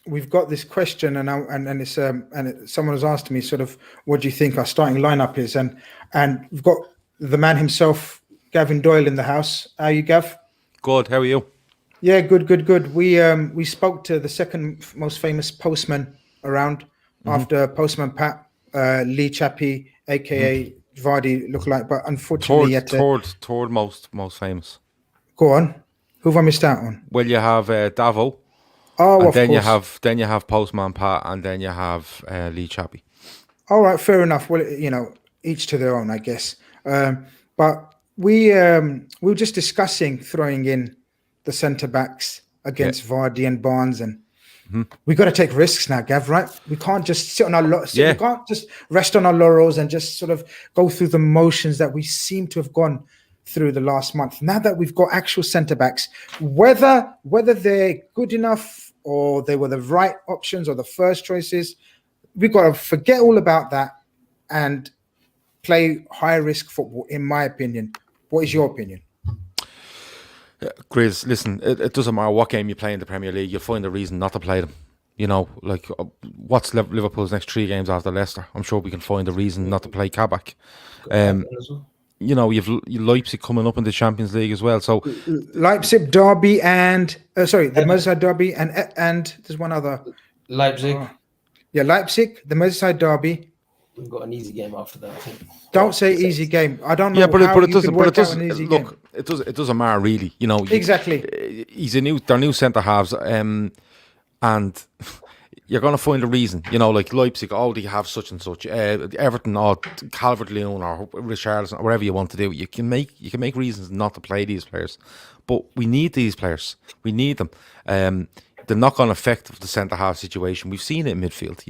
We've got this question, and it's someone has asked me sort of, what do you think our starting lineup is? And we've got the man himself, Gavin Doyle, in the house. How are you, Gav? Good. How are you? Yeah, good. We spoke to the second most famous postman around after Postman Pat, Lee Chappy, aka Vardy lookalike, but unfortunately, third most famous. Go on. Who have I missed out on? Well, you have Davo. Oh, and of then course. you have Postman Pat, and then you have Lee Chappy. All right, fair enough. Well, each to their own, I guess. But we were just discussing throwing in the centre backs against Vardy and Barnes, and we got to take risks now, Gav. Right? We can't just sit on our we can't just rest on our laurels and just sort of go through the motions that we seem to have gone through the last month. Now that we've got actual centre backs, whether they're good enough or they were the right options or the first choices, we've got to forget all about that and play high risk football, in my opinion. What is your opinion? Grizz, listen, it doesn't matter what game you play in the Premier League, you'll find a reason not to play them. What's Liverpool's next 3 games after Leicester? I'm sure we can find a reason not to play Kabak. You've Leipzig coming up in the Champions League as well. So Leipzig derby and the Merseyside derby and there's one other. Leipzig. Leipzig, the Merseyside derby. We've got an easy game after that, I think. Don't say easy game. I don't know. Yeah, but it doesn't matter really. Exactly. They're new centre halves, and you're going to find a reason, like Leipzig, they have such and such, Everton or Calvert-Lewin or Richarlison, or whatever you want to do. You can make reasons not to play these players, but we need these players. We need them. The knock-on effect of the centre-half situation, we've seen it in midfield.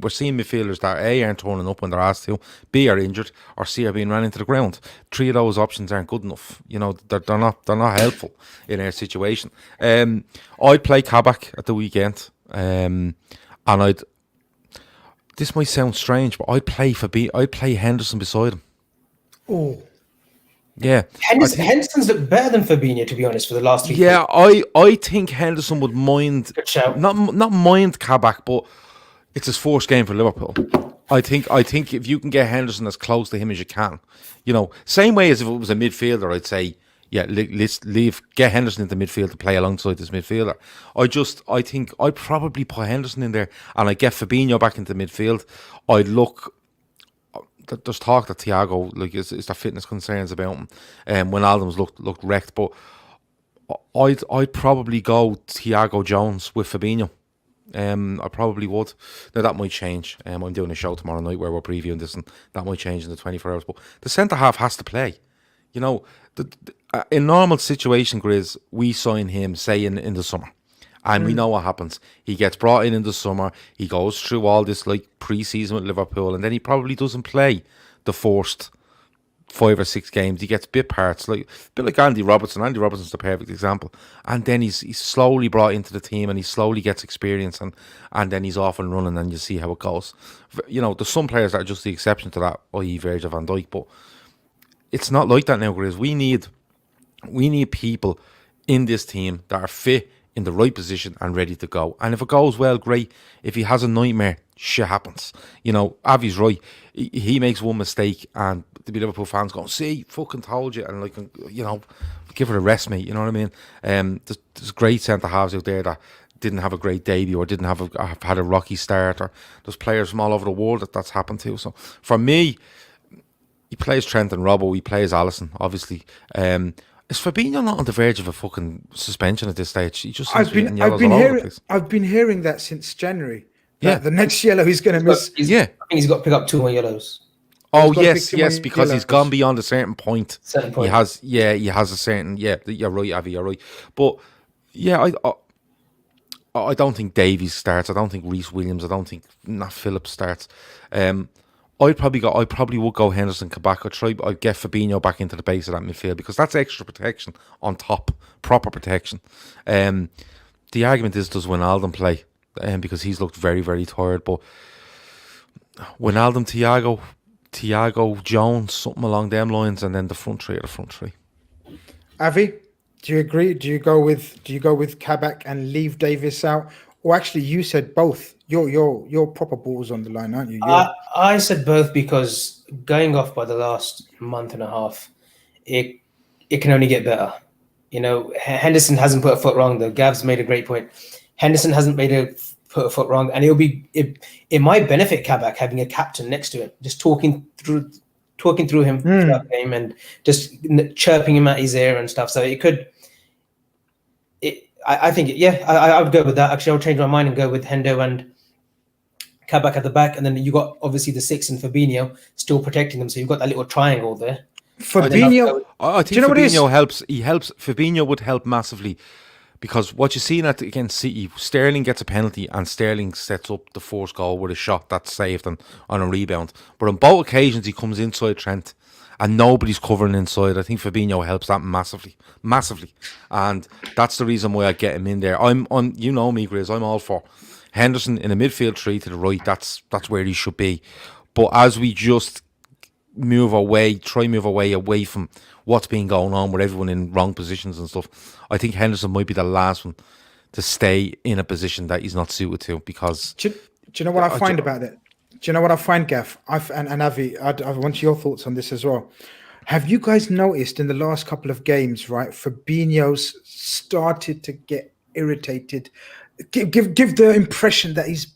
We're seeing midfielders that A, aren't turning up when they're asked to, B, are injured, or C, are being ran into the ground. 3 of those options aren't good enough. They're not helpful in our situation. I'd play Kabak at the weekend. And this might sound strange, but I'd play Henderson beside him. Oh, yeah. Henderson's looked better than Fabinho, to be honest, for the last 3 Yeah, I think Henderson would mind, not mind Kabak, but it's his first game for Liverpool. I think if you can get Henderson as close to him as you can, same way as if it was a midfielder, I'd say, yeah, let's get Henderson into midfield to play alongside this midfielder. I think I'd probably put Henderson in there and I'd get Fabinho back into midfield. There's talk that THIAGO, is there fitness concerns about him when Adams looked wrecked, but I'd probably go THIAGO Jones with Fabinho. I probably would. Now that might change. I'm doing a show tomorrow night where we're previewing this, and that might change in the 24 hours. But the centre half has to play. In normal situation, Grizz, we sign him, say, in the summer. And we know what happens. He gets brought in the summer. He goes through all this pre-season with Liverpool, and then he probably doesn't play the first 5 or 6 games. He gets bit parts, a bit like Andy Robertson. Andy Robertson's the perfect example. And then he's slowly brought into the team, and he slowly gets experience, and then he's off and running, and you see how it goes. There's some players that are just the exception to that, i.e. Virgil van Dijk, but it's not like that now, Grizz. We need people in this team that are fit, in the right position and ready to go. And if it goes well, great. If he has a nightmare, shit happens. You know, Avi's right. He makes one mistake and the Liverpool fans go, see, fucking told you. And like, you know, give it a rest, mate. You know what I mean? There's great centre-halves out there that didn't have a great debut or didn't have had a rocky start, or there's players from all over the world that's happened to. So for me, he plays Trent and Robbo, he plays Alisson, obviously. Is Fabinho not on the verge of a fucking suspension at this stage? He just I've been hearing that since January. Yeah, the next yellow he's going to miss. I think he's got to pick up 2 more yellows. Oh yes, because he's gone beyond a certain point. He has a certain. Yeah, you're right, Avi. You're right. But yeah, I don't think Davies starts. I don't think Reece Williams. I don't think Nat Phillips starts. I probably would go Henderson, Kabak. I'd get Fabinho back into the base of that midfield because that's extra protection on top, proper protection. The argument is, does Wijnaldum play? Because he's looked very, very tired. But Wijnaldum, Thiago, Jones, something along them lines, and then the front three. Avi, do you agree? Do you go with Kabak and leave Davis out? Or actually, you said both. Your proper balls on the line, aren't you? I said both because going off by the last month and a half, it can only get better. You know, Henderson hasn't put a foot wrong. Though Gav's made a great point. Henderson hasn't put a foot wrong, and it might benefit Kabak having a captain next to him, just talking through him throughout the game and just chirping him at his ear and stuff. So it could. I think, I would go with that. Actually, I'll change my mind and go with Hendo and Kabak at the back. And then you got obviously the 6 and Fabinho still protecting them. So you've got that little triangle there. Fabinho, I think Fabinho helps. He helps. Fabinho would help massively because what you're seeing against City, Sterling gets a penalty and Sterling sets up the first goal with a shot that's saved on a rebound. But on both occasions, he comes inside Trent. And nobody's covering inside. I think Fabinho helps that massively, and that's the reason why I get him in there. I'm on, you know me, Grizz. I'm all for Henderson in a midfield 3 to the right. That's where he should be. But as we just move away from what's been going on with everyone in wrong positions and stuff, I think Henderson might be the last one to stay in a position that he's not suited to. Because do you know what I find about it? Do you know what I find, Gav? And Avi, I want your thoughts on this as well. Have you guys noticed in the last couple of games, right? Fabinho's started to get irritated. Give the impression that he's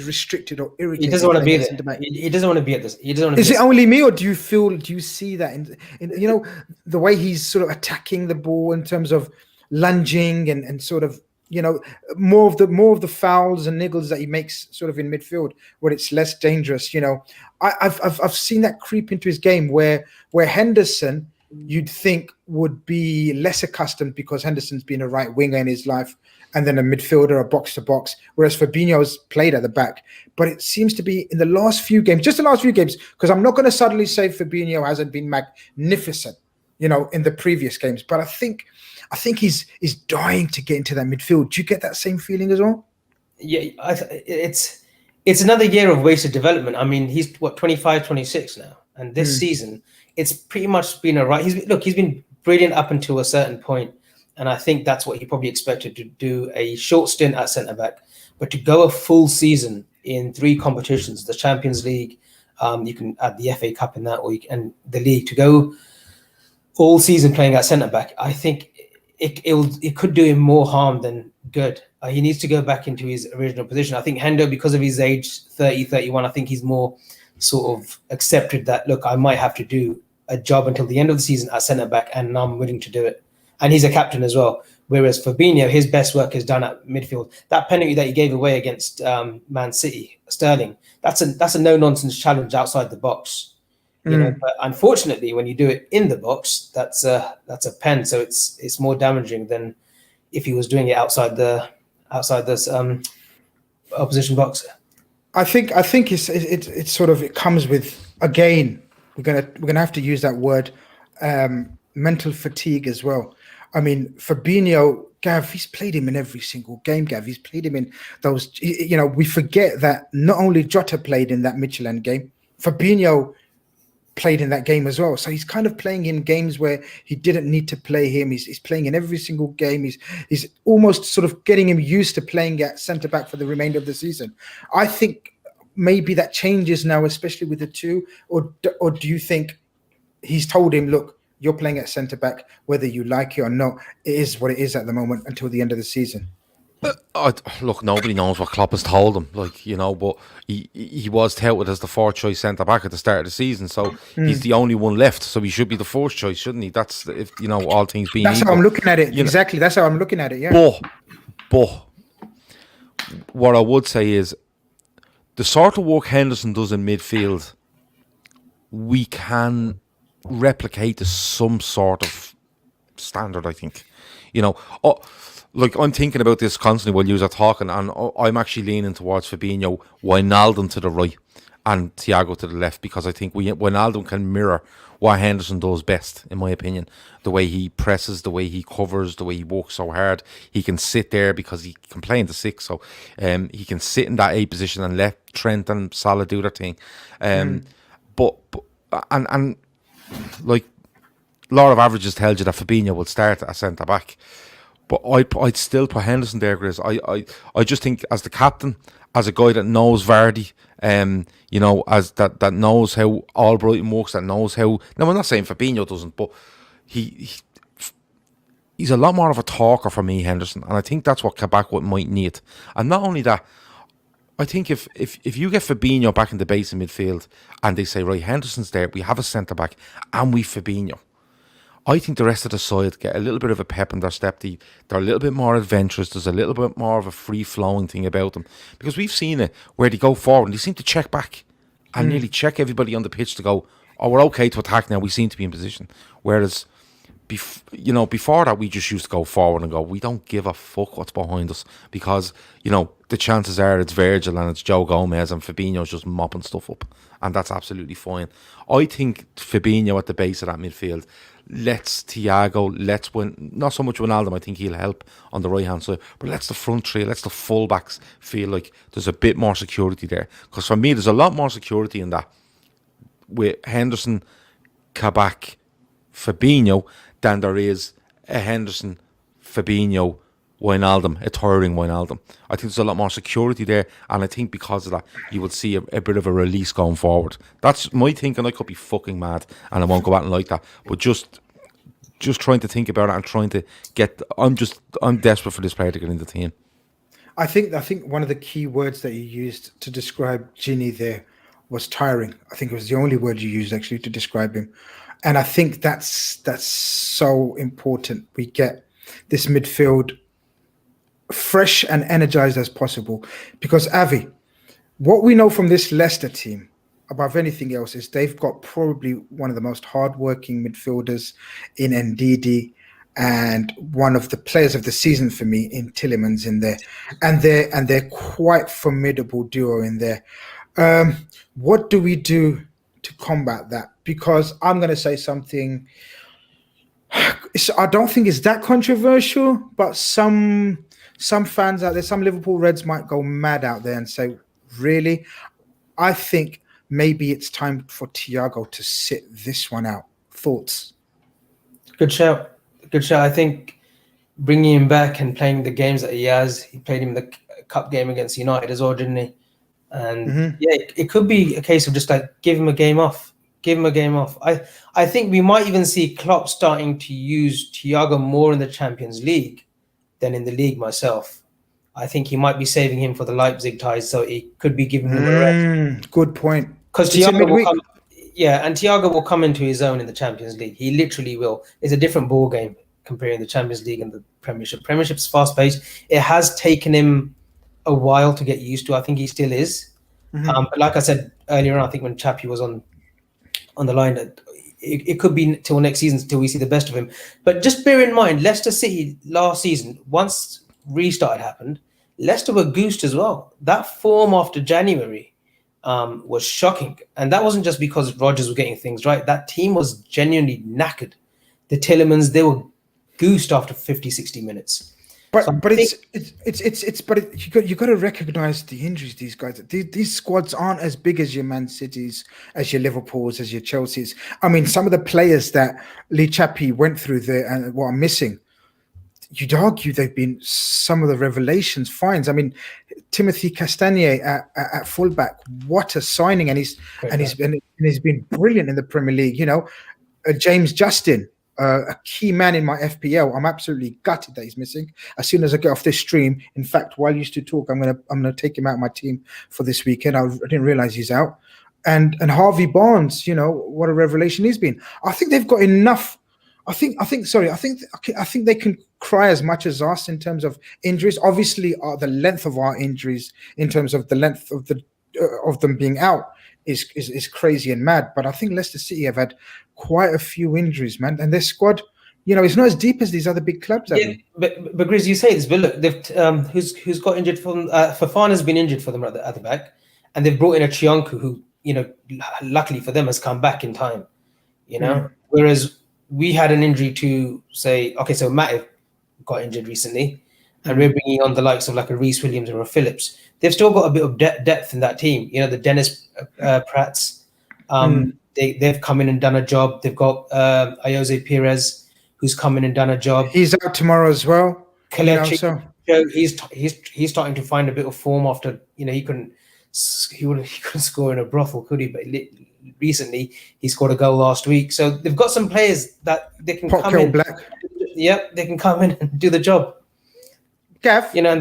restricted or irritated. He doesn't want to be there. He doesn't want to be at this. He doesn't want to. Is it only me, or do you see that in you know the way he's sort of attacking the ball in terms of lunging and sort of, you know, more of the fouls and niggles that he makes sort of in midfield where it's less dangerous. You know, I've seen that creep into his game where Henderson you'd think would be less accustomed because Henderson's been a right winger in his life and then a midfielder, a box to box, whereas Fabinho's played at the back. But it seems to be in the last few games, because I'm not going to suddenly say Fabinho hasn't been magnificent, you know, in the previous games, but I think he's dying to get into that midfield. Do you get that same feeling as well? Yeah, it's another year of wasted development. I mean, he's 25, 26 now, and this season it's pretty much been he's been brilliant up until a certain point, and I think that's what he probably expected, to do a short stint at centre back, but to go a full season in 3 competitions, the Champions League, you can add the FA Cup in that week, and the league, to go all season playing at centre back, I think it could do him more harm than good. He needs to go back into his original position. I think Hendo, because of his age, 30, 31, I think he's more sort of accepted that, look, I might have to do a job until the end of the season at centre-back, and I'm willing to do it. And he's a captain as well. Whereas Fabinho, his best work is done at midfield. That penalty that he gave away against Man City, Sterling, that's a no-nonsense challenge outside the box. You know, but unfortunately, when you do it in the box, that's a pen. So it's more damaging than if he was doing it outside this opposition box. I think it's sort of, it comes with, again, we're gonna have to use that word, mental fatigue as well. I mean, Fabinho, Gav, he's played him in every single game. Gav, he's played him in those. You know, we forget that not only Jota played in that Midtjylland game, Fabinho played in that game as well. So he's kind of playing in games where he didn't need to play him. He's playing in every single game. He's almost sort of getting him used to playing at centre back for the remainder of the season. I think maybe that changes now, especially with the two, or do you think he's told him, look, you're playing at centre back, whether you like it or not, it is what it is at the moment until the end of the season? Look, nobody knows what Klopp has told him, but he was touted as the fourth choice centre back at the start of the season, so he's the only one left, so he should be the fourth choice, shouldn't he? That's, if all things being that's equal. how I'm looking at it. Exactly, that's how I'm looking at it. Yeah. But what I would say is the sort of work Henderson does in midfield, we can replicate to some sort of standard, I think. Like, I'm thinking about this constantly while you are talking, and I'm actually leaning towards Fabinho, Wijnaldum to the right, and THIAGO to the left, because I think Wijnaldum can mirror what Henderson does best, in my opinion. The way he presses, the way he covers, the way he works so hard. He can sit there because he can play in the 6, so he can sit in that 8 position and let Trent and Salah do their thing. But like, law of averages tells you that Fabinho will start at centre back. But I'd still put Henderson there, Grizz. I just think, as the captain, as a guy that knows Vardy, as that knows how Albrighton works, that knows how. Now, I'm not saying Fabinho doesn't, but he's a lot more of a talker for me, Henderson, and I think that's what Kabak might need. And not only that, I think if you get Fabinho back in the base of midfield, and they say, right, Henderson's there, we have a centre back, and we Fabinho, I think the rest of the side get a little bit of a pep in their step. They're a little bit more adventurous. There's a little bit more of a free-flowing thing about them. Because we've seen it where they go forward and they seem to check back and nearly check everybody on the pitch to go, oh, we're okay to attack now. We seem to be in position. Whereas, before that, we just used to go forward and go, we don't give a fuck what's behind us. Because, the chances are it's Virgil and it's Joe Gomez and Fabinho's just mopping stuff up. And that's absolutely fine. I think Fabinho at the base of that midfield lets THIAGO, not so much Wijnaldum, I think he'll help on the right hand side, but lets the front three, lets the fullbacks feel like there's a bit more security there. Because for me, there's a lot more security in that with Henderson, Kabak, Fabinho than there is a Henderson, Fabinho, Wijnaldum, a tiring Wijnaldum. I think there's a lot more security there, and I think because of that, you would see a bit of a release going forward. That's my thinking. I could be fucking mad, and I won't go out and like that. But just trying to think about it and trying to get. I'm desperate for this player to get in the team. I think one of the key words that you used to describe Ginny there was tiring. I think it was the only word you used actually to describe him, and I think that's so important. We get this midfield fresh and energized as possible, because Avi, what we know from this Leicester team above anything else is they've got probably one of the most hardworking midfielders in Ndidi, and one of the players of the season for me in Tielemans in there, and they're quite formidable duo in there. What do we do to combat that? Because I'm going to say something, I don't think it's that controversial, but some fans out there, some Liverpool Reds might go mad out there and say, really? I think maybe it's time for THIAGO to sit this one out. Thoughts? Good shout. I think bringing him back and playing the games that he has, he played him the cup game against United as well, didn't he? And it could be a case of just like give him a game off. I think we might even see Klopp starting to use THIAGO more in the Champions League than in the league myself. I think he might be saving him for the Leipzig ties, so he could be giving him a rest. Good point. Because THIAGO will come into his own in the Champions League. He literally will. It's a different ball game comparing the Champions League and the Premiership. Premiership's fast-paced. It has taken him a while to get used to. I think he still is. But like I said earlier on, I think when Chappy was on the line, it could be till next season until we see the best of him. But just bear in mind, Leicester City last season, once restart happened, Leicester were goosed as well. That form after January was shocking. And that wasn't just because Rodgers was getting things right. That team was genuinely knackered. The Tielemans, they were goosed after 50, 60 minutes. But So I but think- you got to recognize the injuries. These guys, these squads aren't as big as your Man Cities, as your Liverpools, as your Chelseas. I mean, some of the players that Lee Chappy went through there and what are missing, you'd argue they've been some of the revelations finds. I mean, Timothy Castagne at fullback, what a signing! And he's been brilliant in the Premier League. You know, James Justin. A key man in my FPL. I'm absolutely gutted that he's missing. As soon as I get off this stream, in fact, while you used to talk, I'm gonna take him out of my team for this weekend. I didn't realize he's out. And Harvey Barnes, you know, what a revelation he's been. I think they've got enough. I think they can cry as much as us in terms of injuries. Obviously, the length of our injuries, in terms of the length of them being out, is crazy and mad. But I think Leicester City have had quite a few injuries, man, and their squad, you know, it's not as deep as these other big clubs. Yeah, but Grizz, you say this, but look, they've who's got injured from Fofana's been injured for them at the back, and they've brought in a Chionku who, you know, luckily for them has come back in time, you know, whereas we had an injury to say, okay, so Matip got injured recently, and we're bringing on the likes of like a Reece Williams or a Phillips. They've still got a bit of depth in that team, you know, the Dennis Pratts. They've come in and done a job. They've got Ayoze Perez, who's come in and done a job. He's out tomorrow as well. Kelechi, he's starting to find a bit of form after, you know, he couldn't score in a brothel, could he? But recently he scored a goal last week. So they've got some players that they can come in. Black. Yep, they can come in and do the job. Gav, you know.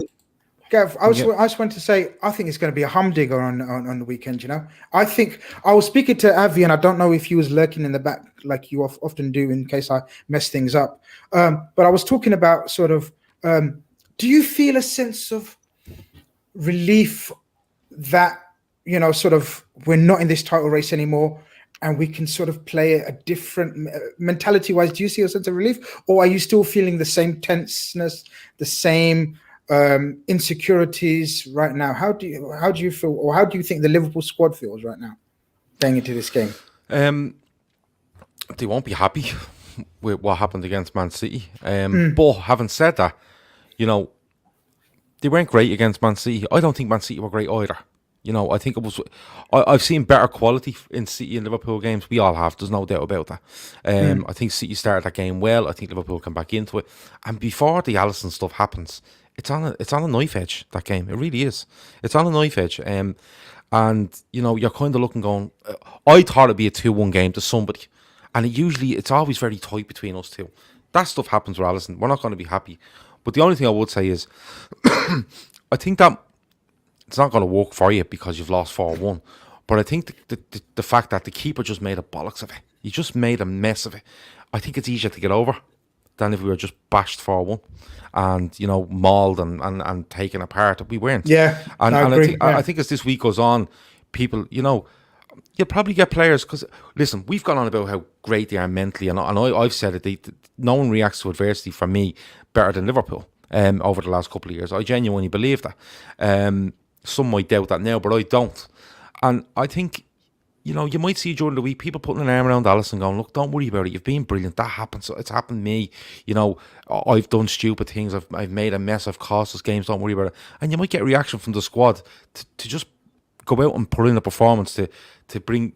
Gav, I just want to say, I think it's going to be a humdinger on the weekend. You know, I think I was speaking to Avi, and I don't know if he was lurking in the back like you often do in case I mess things up. But I was talking about sort of, do you feel a sense of relief that, you know, sort of we're not in this title race anymore, and we can sort of play a different mentality-wise? Do you see a sense of relief, or are you still feeling the same tenseness, the same insecurities right now? How do you feel, or how do you think the Liverpool squad feels right now going into this game? They won't be happy with what happened against Man City. But having said that, you know, they weren't great against Man City. I don't think Man City were great either. You know, I think it was. I've seen better quality in City and Liverpool games. We all have. There's no doubt about that. I think City started that game well. I think Liverpool come back into it. And before the Alisson stuff happens, it's on a knife edge. That game, it really is. It's on a knife edge. And you know, you're kind of looking, going. I thought it'd be a 2-1 game to somebody, and it's always very tight between us two. That stuff happens with Alisson. We're not going to be happy. But the only thing I would say is, I think that it's not going to work for you because you've lost 4-1. But I think the fact that the keeper just made a bollocks of it, he just made a mess of it. I think it's easier to get over than if we were just bashed 4-1 and, you know, mauled and taken apart. We weren't. Yeah, and I agree. I think as this week goes on, people, you know, you'll probably get players, because listen, we've gone on about how great they are mentally, and I've said it. No one reacts to adversity, for me, better than Liverpool over the last couple of years. I genuinely believe that. Some might doubt that now, but I don't. And I think, you know, you might see during the week people putting an arm around Alisson going, look, don't worry about it. You've been brilliant. That happens. It's happened to me. You know, I've done stupid things. I've made a mess. I've cost us games. Don't worry about it. And you might get a reaction from the squad to just go out and put in a performance to bring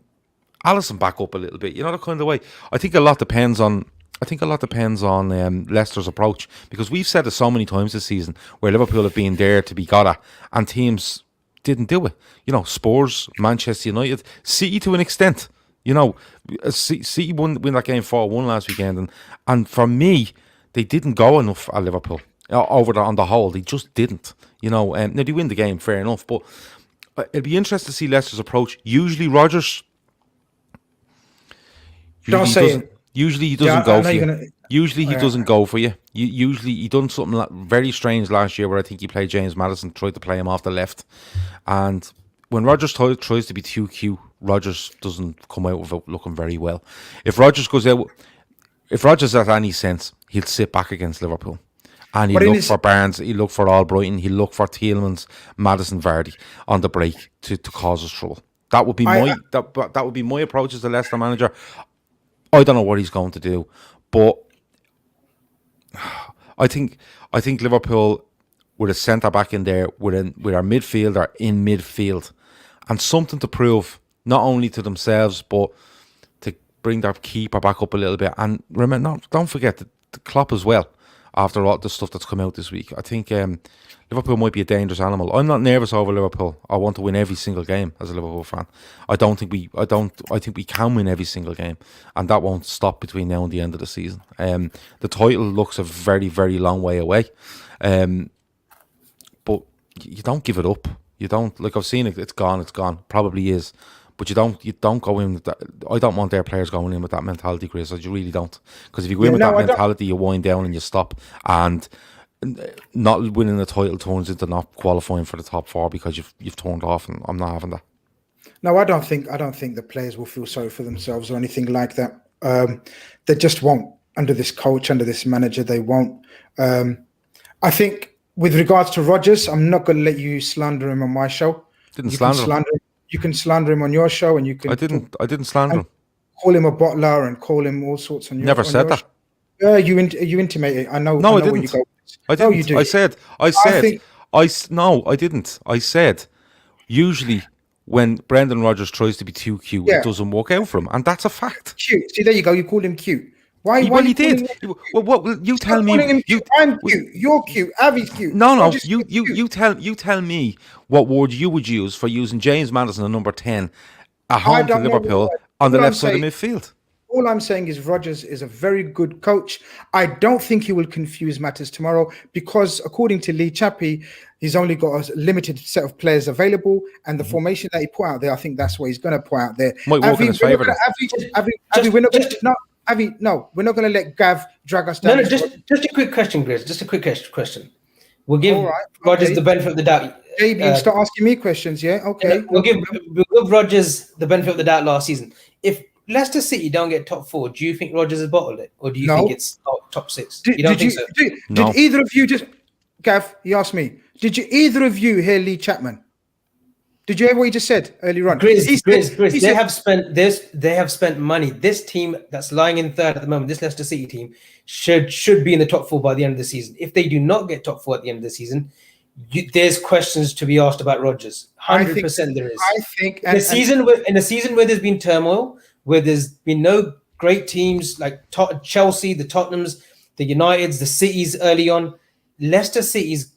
Alisson back up a little bit. You know, that kind of way. I think a lot depends on Leicester's approach, because we've said it so many times this season where Liverpool have been there to be got at and teams didn't do it. You know, Spurs, Manchester United, City to an extent. You know, City win that game 4-1 last weekend, and for me, they didn't go enough at Liverpool on the whole. They just didn't. You know, now they win the game, fair enough, but it'll be interesting to see Leicester's approach. Usually, Rodgers. Usually he doesn't go for you. Usually he doesn't go for you. Usually he done something very strange last year where I think he played James Maddison, tried to play him off the left. And when Rodgers tries to be too cute, Rodgers doesn't come out without looking very well. If Rodgers has any sense, he'll sit back against Liverpool. And he'll look for Barnes, he'll look for Albrighton, he'll look for Tielemans, Maddison, Vardy on the break to cause us trouble. That would be that would be my approach as a Leicester manager. I don't know what he's going to do, but I think Liverpool with a centre back in there, with our midfielder in midfield, and something to prove not only to themselves but to bring their keeper back up a little bit. And remember, don't forget the Klopp as well. After all the stuff that's come out this week, I think Liverpool might be a dangerous animal. I'm not nervous over Liverpool. I want to win every single game as a Liverpool fan. I think we can win every single game, and that won't stop between now and the end of the season. The title looks a very, very long way away, but you don't give it up. You don't, like, I've seen it. It's gone. Probably is. But you don't go in with that. I don't want their players going in with that mentality, Chris. I really don't. Because if you go in with that mentality, you wind down and you stop. And not winning the title turns into not qualifying for the top 4 because you've turned off, and I'm not having that. No, I don't think the players will feel sorry for themselves or anything like that. They just won't. Under this coach, under this manager, they won't. I think with regards to Rodgers, I'm not going to let you slander him on my show. Didn't slander him. You can slander him on your show, and you can. I didn't slander him. Call him a bottler and call him all sorts on your. Never said that. You intimate it. I know. No, I know didn't. where you go. I didn't. No, you do. I didn't. I said usually when Brendan Rodgers tries to be too cute, it doesn't work out for him, and that's a fact. Cute. See, there you go. You called him cute. Why? Well, he did. Well, what? You tell me. I'm cute. You're cute. Avi's cute. No. You tell me what word you would use for using James Maddison at number 10 at home to Liverpool on the left side of midfield. All I'm saying is Rodgers is a very good coach. I don't think he will confuse matters tomorrow because, according to Lee Chappy, he's only got a limited set of players available, and the formation that he put out there, I think that's what he's going to put out there. Might work in his favour. Avi, we're not going to let Gav drag us down. No, just a quick question, Grizz. Just a quick question. We'll give Rodgers the benefit of the doubt. Dave, start asking me questions, yeah? Okay. We'll give Rodgers the benefit of the doubt last season. If Leicester City don't get top 4, do you think Rodgers has bottled it? Or do you think it's top 6? You don't think so? Did either of you Gav, he asked me, did you either of you hear Lee Chapman? Did you hear what he just said earlier on? Grizz, they have spent money. This team that's lying in third at the moment, this Leicester City team, should be in the top 4 by the end of the season. If they do not get top 4 at the end of the season, there's questions to be asked about Rodgers. 100% there is. I think in a season where there's been turmoil, where there's been no great teams like Chelsea, the Tottenhams, the Uniteds, the Cities early on, Leicester City's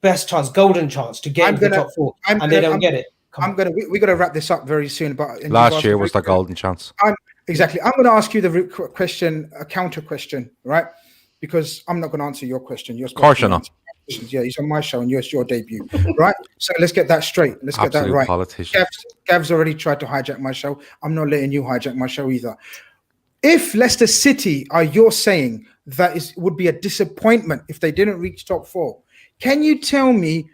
best chance, golden chance to get into the top 4, and they don't get it. We're gonna wrap this up very soon. But last year was the golden chance. Exactly. I'm going to ask you the question, a counter question, right? Because I'm not going to answer your question. You're supposed to answer questions. Yeah, it's on my show and it's your debut, right? So let's get that straight. Let's get that right. Politician. Gav's already tried to hijack my show. I'm not letting you hijack my show either. If Leicester City you're saying that would be a disappointment if they didn't reach top 4, can you tell me,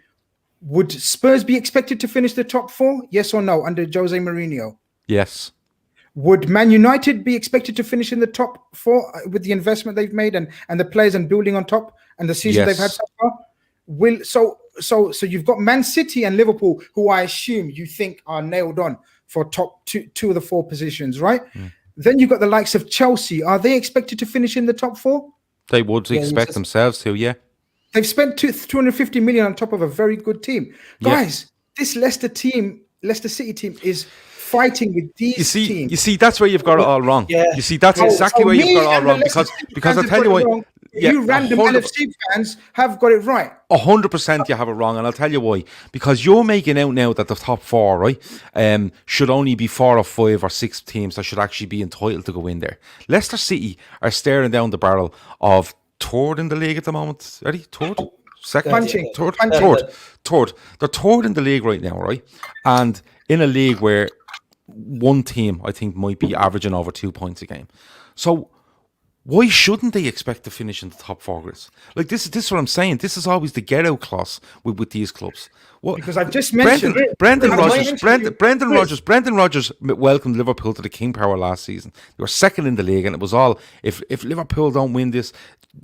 would Spurs be expected to finish the top 4? Yes or no, under Jose Mourinho? Yes. Would Man United be expected to finish in the top 4 with the investment they've made and the players and building on top and the season they've had so far? So you've got Man City and Liverpool, who I assume you think are nailed on for top two of the 4 positions, right? Then you've got the likes of Chelsea. Are they expected to finish in the top 4? They would expect themselves to, yeah. They've spent 250 million on top of a very good team. Guys, this Leicester City team is fighting with these teams. You see, that's where you've got it all wrong. Yeah. You see, that's exactly where you've got it all wrong. Because I'll tell you what, you random LFC fans have got it right. 100% you have it wrong, and I'll tell you why. Because you're making out now that the top 4, right, should only be 4 or 5 or 6 teams that should actually be entitled to go in there. Leicester City are staring down the barrel of 3rd in the league at the moment. Ready? 3rd? Second? Third. They're 3rd in the league right now, right? And in a league where one team, I think, might be averaging over 2 points a game. So why shouldn't they expect to finish in the top 4, Grizz? Like, this is what I'm saying. This is always the get-out clause with these clubs. Because I've just mentioned Brendan Rodgers welcomed Liverpool to the King Power last season. They were 2nd in the league, and it was all if Liverpool don't win this,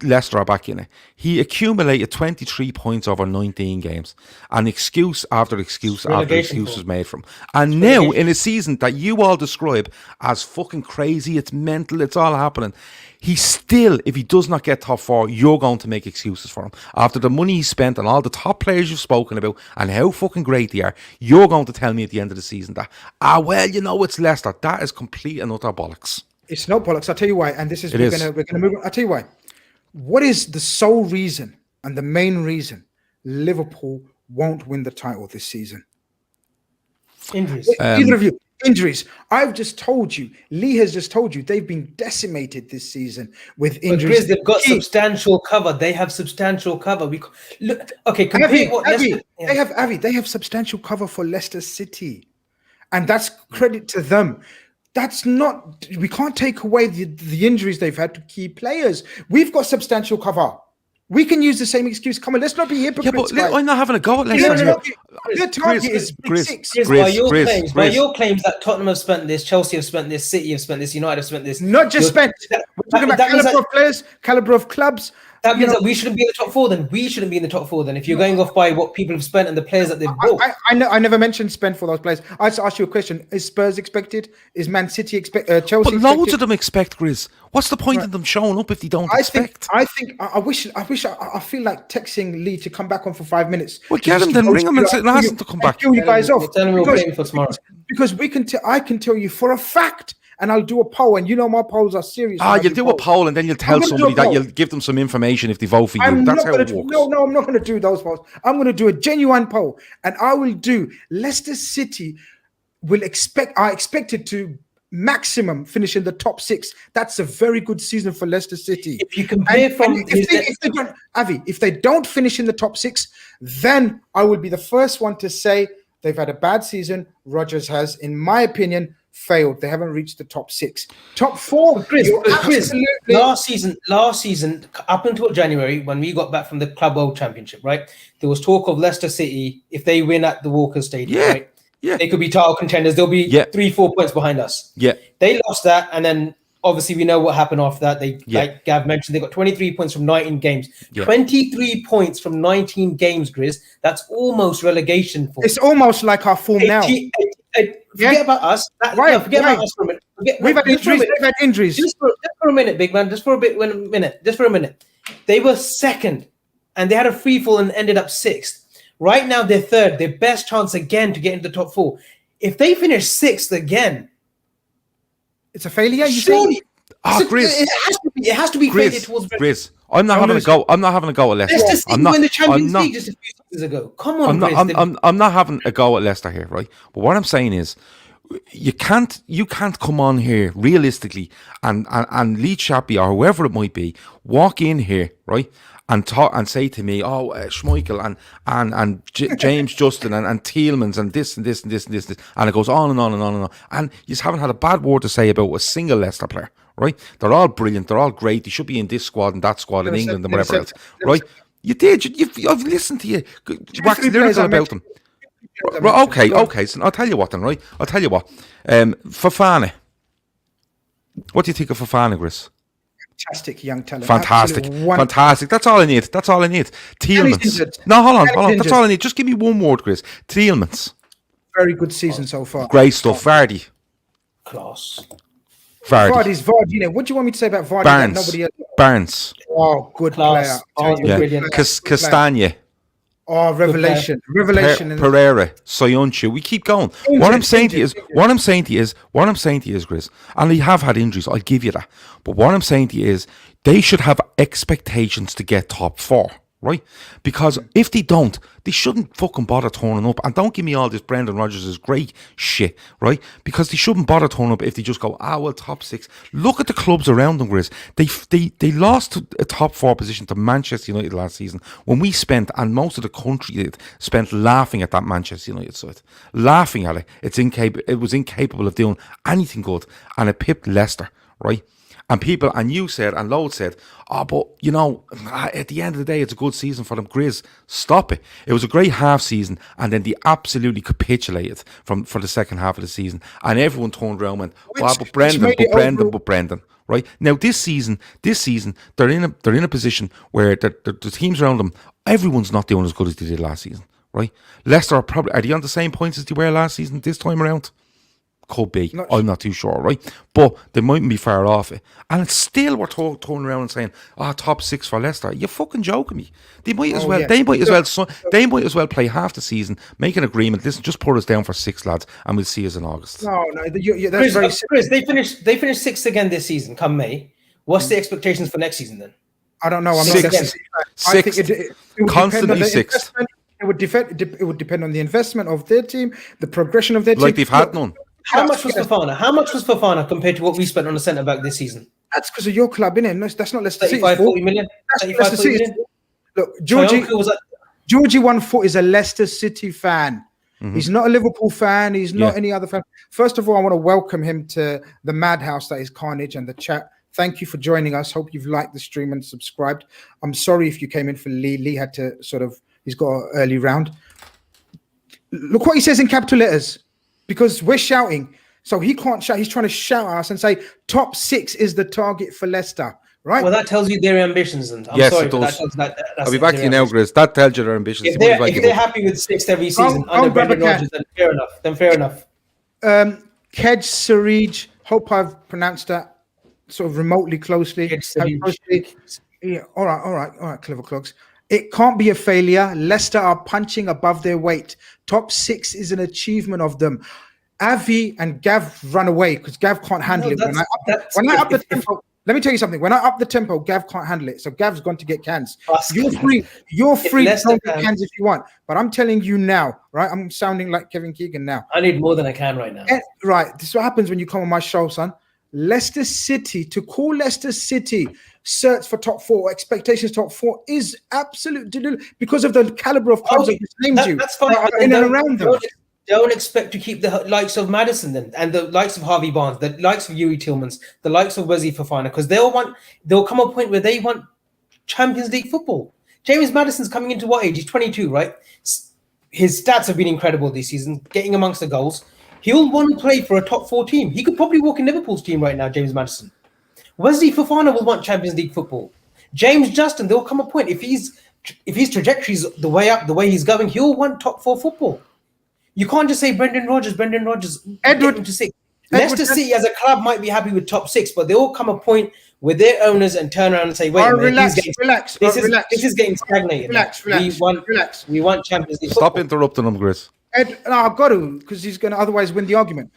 Leicester are back in it. He accumulated 23 points over 19 games. And excuse after excuse after excuse was made from him. And now, in a season that you all describe as fucking crazy, it's mental, it's all happening, he still, if he does not get top 4, you're going to make excuses for him. After the money he spent on all the top players you've spoken about and how fucking great they are, you're going to tell me at the end of the season that, well, it's Leicester. That is complete and utter bollocks. It's not bollocks. I'll tell you why. And this is, we're gonna move on. I'll tell you why. What is the sole reason and the main reason Liverpool won't win the title this season? Injuries. Either of you. Injuries. I've just told you. Lee has just told you they've been decimated this season with injuries. Grizz, they've got substantial cover. They have substantial cover. They have substantial cover for Leicester City, and that's credit to them. That's not. We can't take away the injuries they've had to key players. We've got substantial cover. We can use the same excuse. Come on, let's not be hypocrites. Yeah, but I'm not having a go at Leicester. Their target is Big Six. By your claims that Tottenham have spent this, Chelsea have spent this, City have spent this, United have spent this. Not just spent. We're talking about caliber of players, caliber of clubs. That means that we shouldn't be in the top 4 then. We shouldn't be in the top 4 then. If you're going off by what people have spent and the players that they've bought. I never mentioned spend for those players. I just asked you a question. Is Spurs expected? Is Man City expected? Chelsea But loads of them expect, Grizz. What's the point of them showing up if they don't expect? I feel like texting Lee to come back on for 5 minutes. Well, get him then, ring him and ask him to come back. Kill you guys off. Tell him we'll play for tomorrow. Because I can tell you for a fact. And I'll do a poll, and my polls are serious. You'll do a poll, and then you'll tell somebody that you'll give them some information if they vote for you. That's how it works. No, I'm not going to do those polls. I'm going to do a genuine poll, and I will do Leicester City. I expected to maximum finish in the top 6. That's a very good season for Leicester City. If you compare if they don't finish in the top 6, then I will be the first one to say they've had a bad season. Rodgers has, in my opinion, failed. They haven't reached the top 6. Top 4, Grizz, last season, up until January, when we got back from the Club World Championship, right? There was talk of Leicester City, if they win at the Walker Stadium, right? Yeah. They could be title contenders. They'll be 3-4 points behind us. Yeah. They lost that, and then obviously we know what happened after that. Like Gav mentioned, they got 23 points from 19 games. Yeah. 23 points from 19 games, Grizz. That's almost relegation for. It's almost like our form now. Forget about us. Forget about us for a minute. We've had injuries. Just for a minute, big man. Just for a minute. They were second, and they had a free fall and ended up 6th. Right now, they're 3rd. Their best chance again to get into the top 4. If they finish 6th again, it's a failure. You say? Grizz. It has to be failure towards Grizz. I'm not having a go. I'm not having a go at Leicester. Leicester City won the Champions League just a few seasons ago. Come on, Grizz. I'm not having a go at Leicester here, right? But what I'm saying is, you can't come on here realistically and Lee Chappy or whoever it might be walk in here, right? And talk and say to me, Schmeichel and James Justin and Tielemans and this and this and this and this and it goes on and on and on and on. And you just haven't had a bad word to say about a single Leicester player, right? They're all brilliant, they're all great. They should be in this squad and that squad in England and whatever else, right? You did. I've listened to you. Wax lyrical about them. Right, okay. So I'll tell you what then, right? I'll tell you what. Fofana. What do you think of Fofana, Grizz? Fantastic young talent. Fantastic. That's all I need. Tielemans. No, hold on. That's all I need. Just give me one word, Grizz. Tielemans. Very good season so far. Great stuff. Vardy. Class. Vardy's Vardy. What do you want me to say about Vardy? Barnes. Oh, good player. Castagna. Oh, revelation. Pereira, Soyuncu. We keep going. What I'm saying to you is, Grizz, and they have had injuries, I'll give you that. But what I'm saying to you is, they should have expectations to get top 4, right? Because if they don't, they shouldn't fucking bother turning up. And don't give me all this Brendan Rodgers is great shit, right? Because they shouldn't bother turning up if they just go, top 6. Look at the clubs around them, Grizz. They lost a top 4 position to Manchester United last season when we spent, and most of the country did, spent laughing at that Manchester United side. Laughing at it. It was incapable of doing anything good. And it pipped Leicester, right? And people, and you said, and Load said, but, at the end of the day, it's a good season for them. Grizz, stop it. It was a great half season, and then they absolutely capitulated for the second half of the season. And everyone turned around and went, but Brendan. Right now, this season, they're in a position where the teams around them, everyone's not doing as good as they did last season. Right, Leicester are they on the same points as they were last season this time around? Could be. I'm not too sure, right? But they mightn't be far off it. And it's still we're turning around and saying, top 6 for Leicester. You're fucking joking me. They might as well. Yeah. They might as well play half the season, make an agreement. Listen, just put us down for 6, lads, and we'll see us in August. No, that's Chris, they finished 6th again this season. Come May, what's the expectations for next season then? I don't know. I'm sixth. I think it Constantly 6th. It would depend on the investment of their team, the progression of their team. Like they've had none. How much was Fofana? How much was Fofana compared to what we spent on the centre back this season? That's because of your club, innit? No, that's not Leicester City. 40 million. 35, 40 million. Look, Georgie 1 foot is a Leicester City fan. Mm-hmm. He's not a Liverpool fan. He's not any other fan. First of all, I want to welcome him to the madhouse that is Khanage and the chat. Thank you for joining us. Hope you've liked the stream and subscribed. I'm sorry if you came in for Lee. Lee had to he's got an early round. Look what he says in capital letters. Because we're shouting, so he can't shout. He's trying to shout at us and say top 6 is the target for Leicester, right? Well, that tells you their ambitions, and I'm yes, sorry, it does. I'll be back to you now, Grizz. That tells you their ambitions. If they're happy with 6th every season under Brendan Rodgers, then fair enough. Kedge Sarij, hope I've pronounced that sort of remotely closely. Yeah, all right, clever clogs. It can't be a failure. Leicester are punching above their weight. Top 6 is an achievement of them. Avi and Gav run away because Gav can't handle it. When I up the tempo, let me tell you something. When I up the tempo, Gav can't handle it. So Gav's gone to get cans. You're free. You're free to go get cans if you want. But I'm telling you now, right? I'm sounding like Kevin Keegan now. I need more than I can right now. Right. This is what happens when you come on my show, son. Leicester City, to call Leicester City search for top 4, expectations top 4 is absolute because of the caliber of clubs that named you. That's fine. In and around them. Don't expect to keep the likes of Maddison then, and the likes of Harvey Barnes, the likes of Yuri Tillmans, the likes of Wesley Fofana, because there'll come a point where they want Champions League football. James Maddison's coming into what age? He's 22, right? His stats have been incredible this season, getting amongst the goals. He'll want to play for a top 4 team. He could probably walk in Liverpool's team right now, James Maddison. Wesley Fofana will want Champions League football. James Justin, there'll come a point if his trajectory's the way up, the way he's going, he'll want top 4 football. You can't just say Brendan Rodgers, Edward to 6. Leicester City as a club might be happy with top 6, but there will come a point where their owners and turn around and say, wait a minute, relax. This is getting stagnated. Relax. We want Champions League Stop football. interrupting him, Grizz. I've got to, because he's going to otherwise win the argument.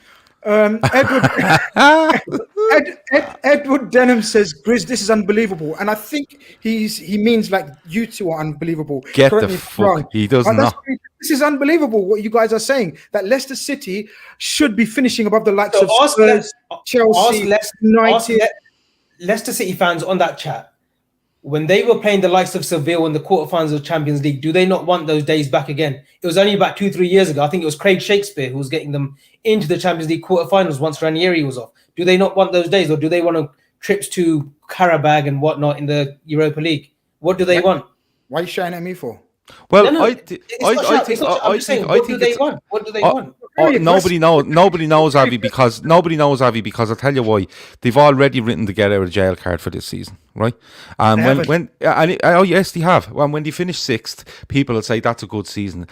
Edward Denham says, Grizz, this is unbelievable. And I think he means like you two are unbelievable. Get the fuck. He does not. This is unbelievable what you guys are saying. That Leicester City should be finishing above the likes of Spurs, Chelsea, United. Leicester City fans on that chat, when they were playing the likes of Seville in the quarterfinals of Champions League, do they not want those days back again? It was only about 2-3 years ago. I think it was Craig Shakespeare who was getting them into the Champions League quarterfinals once Ranieri was off. Do they not want those days, or do they want trips to Karabag and whatnot in the Europa League? What do they want? Why are you shouting at me for? Well, I think what do they want? What do they want? Nobody knows Avi because I'll tell you why. They've already written the get out of jail card for this season, right? Yes, they have. When they finish 6th, people will say that's a good season.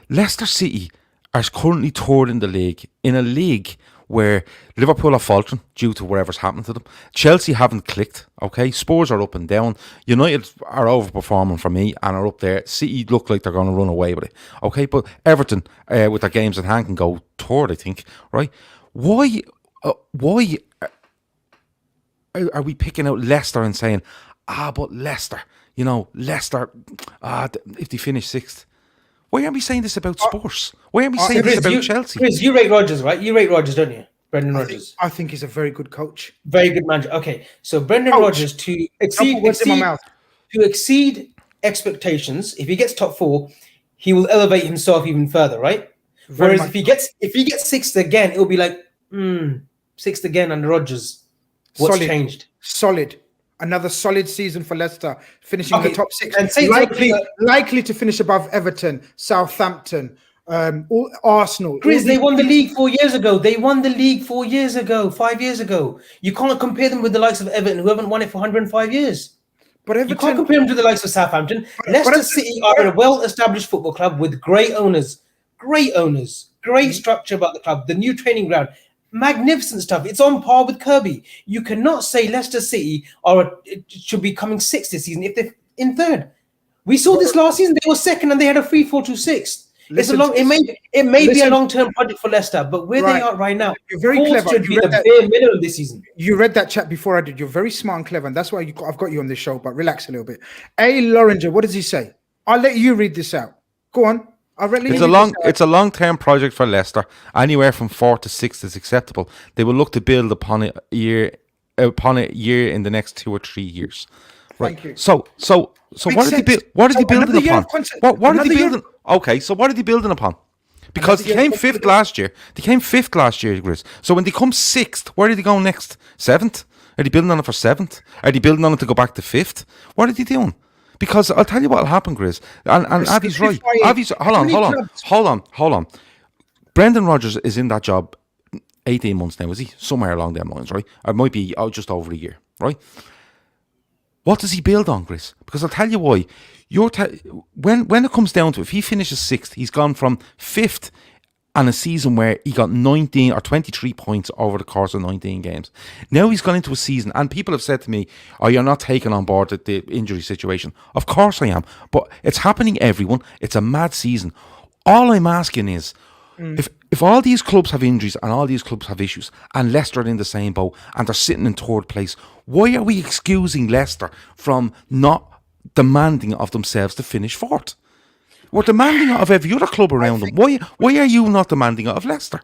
Leicester City are currently third in the league, in a league where Liverpool are faltering due to whatever's happened to them. Chelsea haven't clicked, okay? Spurs are up and down. United are overperforming for me and are up there. City look like they're going to run away with it, okay? But Everton, with their games in hand, can go third, I think, right? Why are we picking out Leicester and saying, but Leicester, Leicester, if they finish 6th, why aren't we saying this about Spurs? Why aren't we saying this about Chelsea? Chris, you rate Rodgers, right? You rate Rodgers, don't you? Brendan Rodgers. I think he's a very good coach. Very good manager. Okay, so Brendan Rodgers to exceed expectations, if he gets top 4, he will elevate himself even further, right? Whereas if he gets 6th again, it'll be like 6th again under Rodgers. What's changed? Solid. Another solid season for Leicester, finishing in the top 6. And likely to finish above Everton, Southampton, all Arsenal. Grizz, they won the league 4 years ago. 5 years ago. You can't compare them with the likes of Everton, who haven't won it for 105 years. But You can't compare them to the likes of Southampton. Leicester City are a well-established football club with great owners, great structure about the club, the new training ground, magnificent stuff. It's on par with Kirby. You cannot say Leicester City should be coming sixth this season if they're in third. We saw this last season. They were second and they had a free fall to sixth. It may be a long-term project for Leicester, but where they are right now, you're very clever. Should be the bare minimum this season. You read that chat before I did. You're very smart and clever, and that's why I've got you on this show. But relax a little bit. Loringer, what does he say? I'll let you read this out. Go on. It's a long-term project for Leicester. Anywhere from 4th to 6th is acceptable. They will look to build upon a year in the next 2 or 3 years. Right. Thank you. So what are they building upon? What are they building? Okay, so what are they building upon? Because they came fifth last year. Grizz. So when they come sixth, where are they going next? 7th? Are they building on it for 7th? Are they building on it to go back to 5th? What are they doing? Because I'll tell you what will happen, Grizz. And Avi's right. Hold on. Brendan Rodgers is in that job 18 months now, is he? Somewhere along them lines, right? Or it might be just over a year, right? What does he build on, Grizz? Because I'll tell you why. When it comes down to it, if he finishes 6th, he's gone from 5th and a season where he got 19 or 23 points over the course of 19 games. Now he's gone into a season, and people have said to me, "Oh, you're not taking on board the injury situation." Of course I am, but it's happening, everyone. It's a mad season. All I'm asking is, if all these clubs have injuries and all these clubs have issues, and Leicester are in the same boat and they're sitting in 3rd place, why are we excusing Leicester from not demanding of themselves to finish 4th? We're demanding it of every other club around them. Why are you not demanding it of Leicester?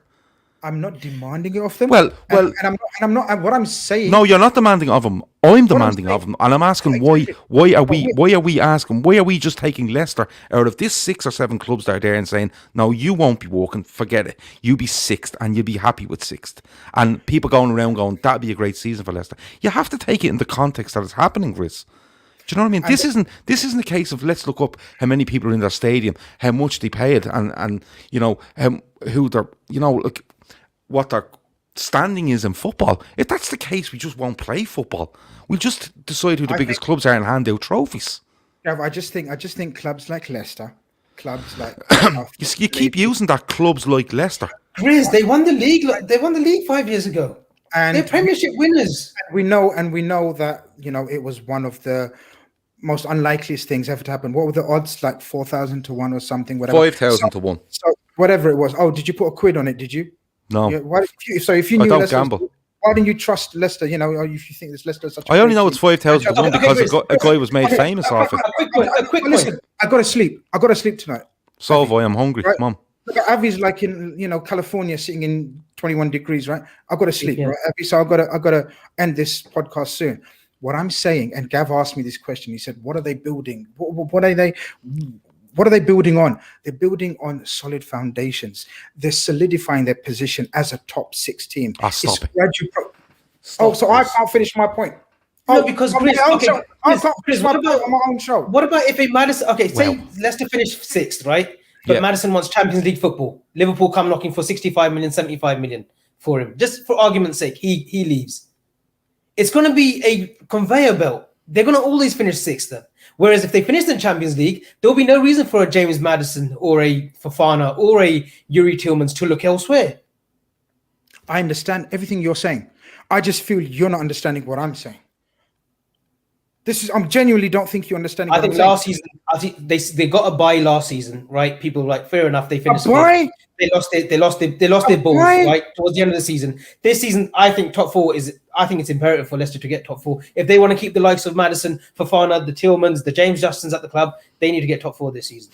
I'm not demanding it of them. Well, and I'm not. And what I'm saying. No, you're not demanding of them. I'm demanding of them, and I'm asking why. Why are we just taking Leicester out of this 6 or 7 clubs that are there and saying, no, you won't be walking. Forget it. You be 6th, and you'll be happy with 6th. And people going around going, that'd be a great season for Leicester. You have to take it in the context that it's happening, Grizz. Do you know what I mean? This isn't a case of let's look up how many people are in their stadium, how much they paid, and you know who they're, you know, like, what their standing is in football. If that's the case, we just won't play football. We'll just decide who the biggest clubs are and hand out trophies. Yeah, I just think clubs like Leicester, clubs like you keep using that, clubs like Leicester. Grizz, they won the league. They won the league 5 years ago. And they're Premiership winners. We know that, you know, it was one of the most unlikeliest things ever to happen. What were the odds? Like 4,000 to 1 or something? Whatever. 5,000 to 1. So whatever it was. Oh, did you put a quid on it? Did you? No. Yeah, if you knew I don't Leicester, gamble. why didn't you trust Leicester? You know, if you think this Leicester is such a I only know it's 5,000 to 1 because a guy was made famous off it. A quick point. Listen, I got to sleep tonight. So have I. I'm hungry. Right? Mom. Look, Avi's like in, you know, California, sitting in 21 degrees, right? I've got to sleep, right, Avi? So I've got to end this podcast soon. What I'm saying, and Gav asked me this question. He said, "What are they building? What are they building on? They're building on solid foundations. They're solidifying their position as a top 6 team." Stop it. So I can't finish my point. No, because Grizz, on my own show. What about if a Madison? Okay, say Leicester finish 6th, right? But Madison wants Champions League football. Liverpool come knocking for 65 million, 75 million for him. Just for argument's sake, he leaves. It's going to be a conveyor belt. They're going to always finish 6th then. Whereas if they finish the Champions League, there'll be no reason for a James Maddison or a Fofana or a Yuri Tillmans to look elsewhere. I understand everything you're saying. I just feel you're not understanding what I'm saying. I genuinely don't think you understand. I think last season, they got a bye last season, right? People were like, fair enough, they finished. They lost their balls, right? Towards the end of the season. This season, I think top 4 is. I think it's imperative for Leicester to get top 4 if they want to keep the likes of Maddison, Fofana, the Tillmans, the James Justins at the club. They need to get top 4 this season.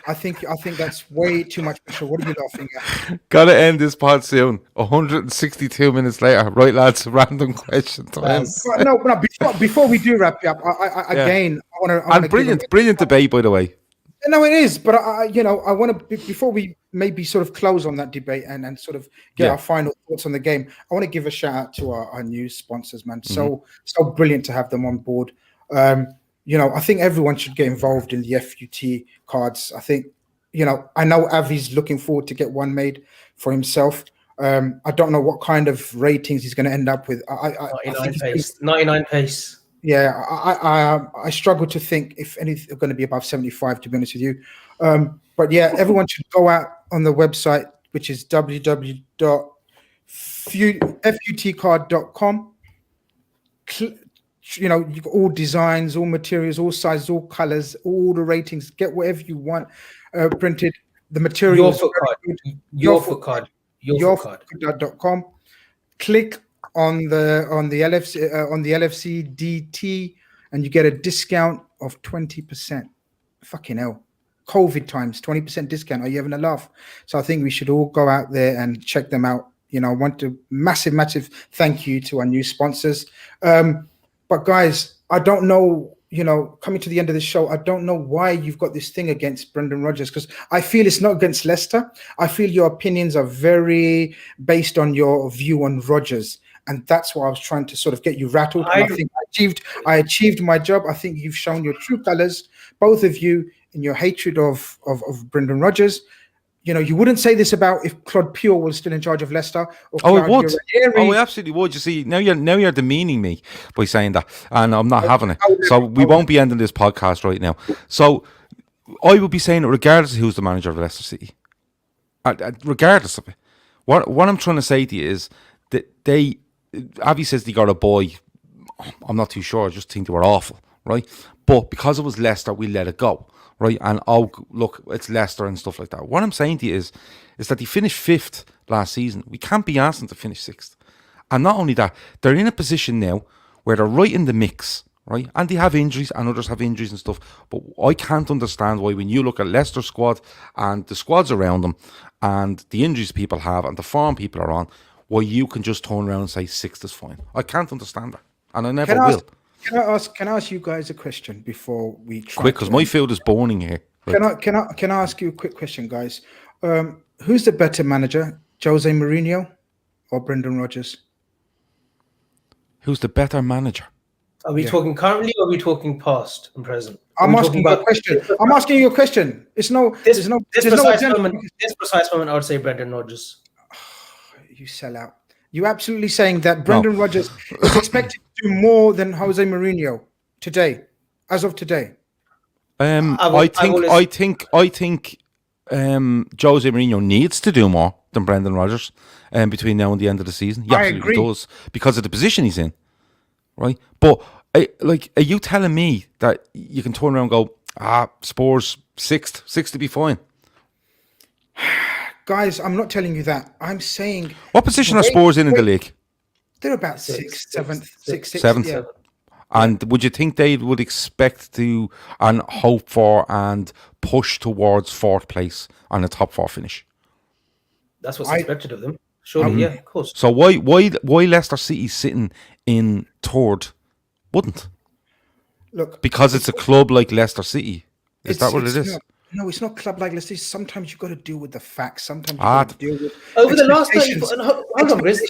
I think that's way too much pressure. What are you laughing at? Gotta end this pod soon. 162 minutes later. Right, lads, random question time. No, before we do wrap up, I want to brilliant debate, by the way. No, it is, but I want to, before we maybe sort of close on that debate and sort of get our final thoughts on the game, I want to give a shout out to our new sponsors, man. So brilliant to have them on board. I think everyone should get involved in the FUT cards. I think, you know, I think everyone should get involved in the FUT cards. I think, you know, I want to, before we maybe sort of close on that debate and sort of get our final thoughts on the game, I want to give a shout out to our new sponsors, man. So brilliant to have them on board. You know, I think everyone should get involved in the FUT I know Avi's looking forward to get one made for himself. I don't know what kind of ratings he's going to end up with. 99 pace. Yeah, I struggle to think if anything going to be above 75, to be honest with you. But yeah, everyone should go out on the website, which is www.futcard.com. You got all designs, all materials, all sizes, all colors, all the ratings. Get whatever you want printed. The materials. Your foot card. Yourfootcard.com. Click on the LFC DT, and you get a discount of 20%. Fucking hell. COVID times, 20% discount. Are you having a laugh? So I think we should all go out there and check them out. I want to massive thank you to our new sponsors. But guys, I don't know, coming to the end of the show, I don't know why you've got this thing against Brendan Rodgers, because I feel it's not against Leicester. I feel your opinions are very based on your view on Rodgers. And that's why I was trying to sort of get you rattled. I think I achieved my job. I think you've shown your true colors, both of you, in your hatred of Brendan Rodgers. You wouldn't say this about if Claude Pure was still in charge of Leicester. Or it would. Oh, it absolutely would. You see, now you're demeaning me by saying that, and I'm not having it. So we won't be ending this podcast right now. So I would be saying it regardless of who's the manager of Leicester City, regardless of it. What I'm trying to say to you is that Avi says they got a boy. I'm not too sure. I just think they were awful, right? But because it was Leicester, we let it go. Right, and look, it's Leicester and stuff like that. What I'm saying to you is that they finished 5th last season. We can't be asking to finish 6th. And not only that, they're in a position now where they're right in the mix, right? And they have injuries, and others have injuries and stuff. But I can't understand why, when you look at Leicester's squad and the squads around them, and the injuries people have, and the form people are on, why you can just turn around and say 6th is fine. I can't understand that, and I never will. Can I ask you guys a question before we try? Quick, because my field is burning here. Right. Can I ask you a quick question, guys? Who's the better manager, Jose Mourinho or Brendan Rodgers? Who's the better manager? Are we talking currently, or are we talking past and present? I'm asking you a question. I'm asking you a question. This precise moment, I would say Brendan Rodgers. You sell out. You absolutely saying that Brendan Rodgers is expected to do more than Jose Mourinho today, as of today? I think Jose Mourinho needs to do more than Brendan Rodgers between now and the end of the season. He absolutely does, because of the position he's in, right? But are you telling me that you can turn around and go, Spurs 6th to be fine? Guys, I'm not telling you that. I'm saying... What position are Spurs in the league? They're about 6th, 7th, 7th. Yeah. And would you think they would expect to and hope for and push towards 4th place on a top 4 finish? That's what's expected of them. Surely, yeah, of course. So why Leicester City sitting in 3rd wouldn't? Look, because it's a club like Leicester City. Is that what it is? No, it's not club like Leicester. Sometimes you've got to deal with the facts. Sometimes you've got to deal with over the last 30, hold on, Grizz.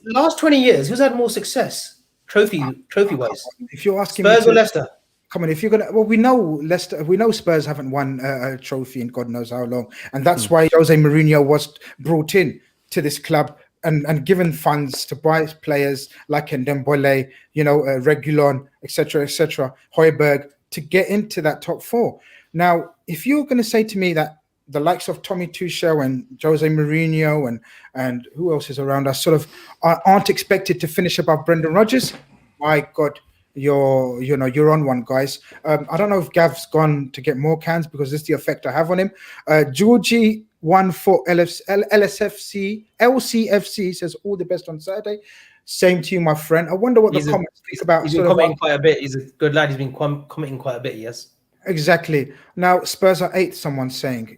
Last 20 years, who's had more success trophy wise? If you're asking Spurs or Leicester? Come on, if you're gonna, well, we know Leicester, we know Spurs haven't won a trophy in God knows how long, and that's why Jose Mourinho was brought in to this club and given funds to buy players like Ndembele, Reguilon, etc., Højbjerg, to get into that top 4. Now, if you're going to say to me that the likes of Tommy Tuchel and Jose Mourinho and who else is around us sort of aren't expected to finish above Brendan Rodgers, my God, you're on one, guys. I don't know if Gav's gone to get more cans because this is the effect I have on him. Georgie won for LCFC says all the best on Saturday. Same to you, my friend. I wonder what the comments think about. He's been commenting quite a bit. He's a good lad. He's been commenting quite a bit. Yes. Exactly. Now Spurs are 8th. Someone's saying,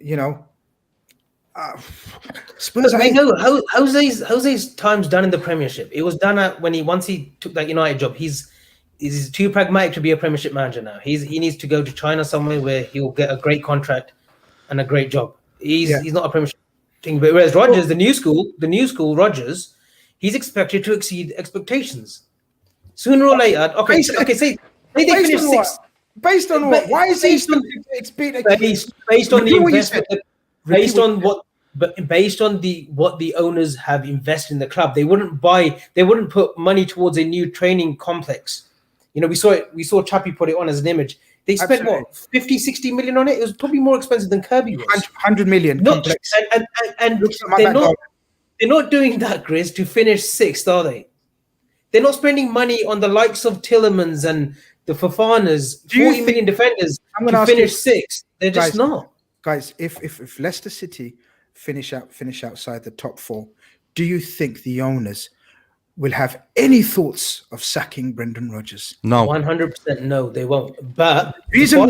Spurs are 8th. Jose's time's done in the Premiership. It was done once he took that United job. He's too pragmatic to be a Premiership manager now. He needs to go to China somewhere where he'll get a great contract and a great job. He's not a Premiership thing. But whereas Rodgers, the new school Rodgers, he's expected to exceed expectations. Sooner or later, say they finish 6th. Based on what? Why is he based on the investment? based on what the owners have invested in the club, they wouldn't put money towards a new training complex. You know, we saw Chappy put it on as an image. They spent what, 50, 60 million on it? It was probably more expensive than Kirby was. 100 million complex. And they're not doing that, Grizz, to finish sixth, are they? They're not spending money on the likes of Tillemans and the Fofanas, 40 million defenders to finish sixth. They're just not. Guys, if Leicester City finish outside the top 4, do you think the owners will have any thoughts of sacking Brendan Rodgers? No. 100% no, they won't. But the reason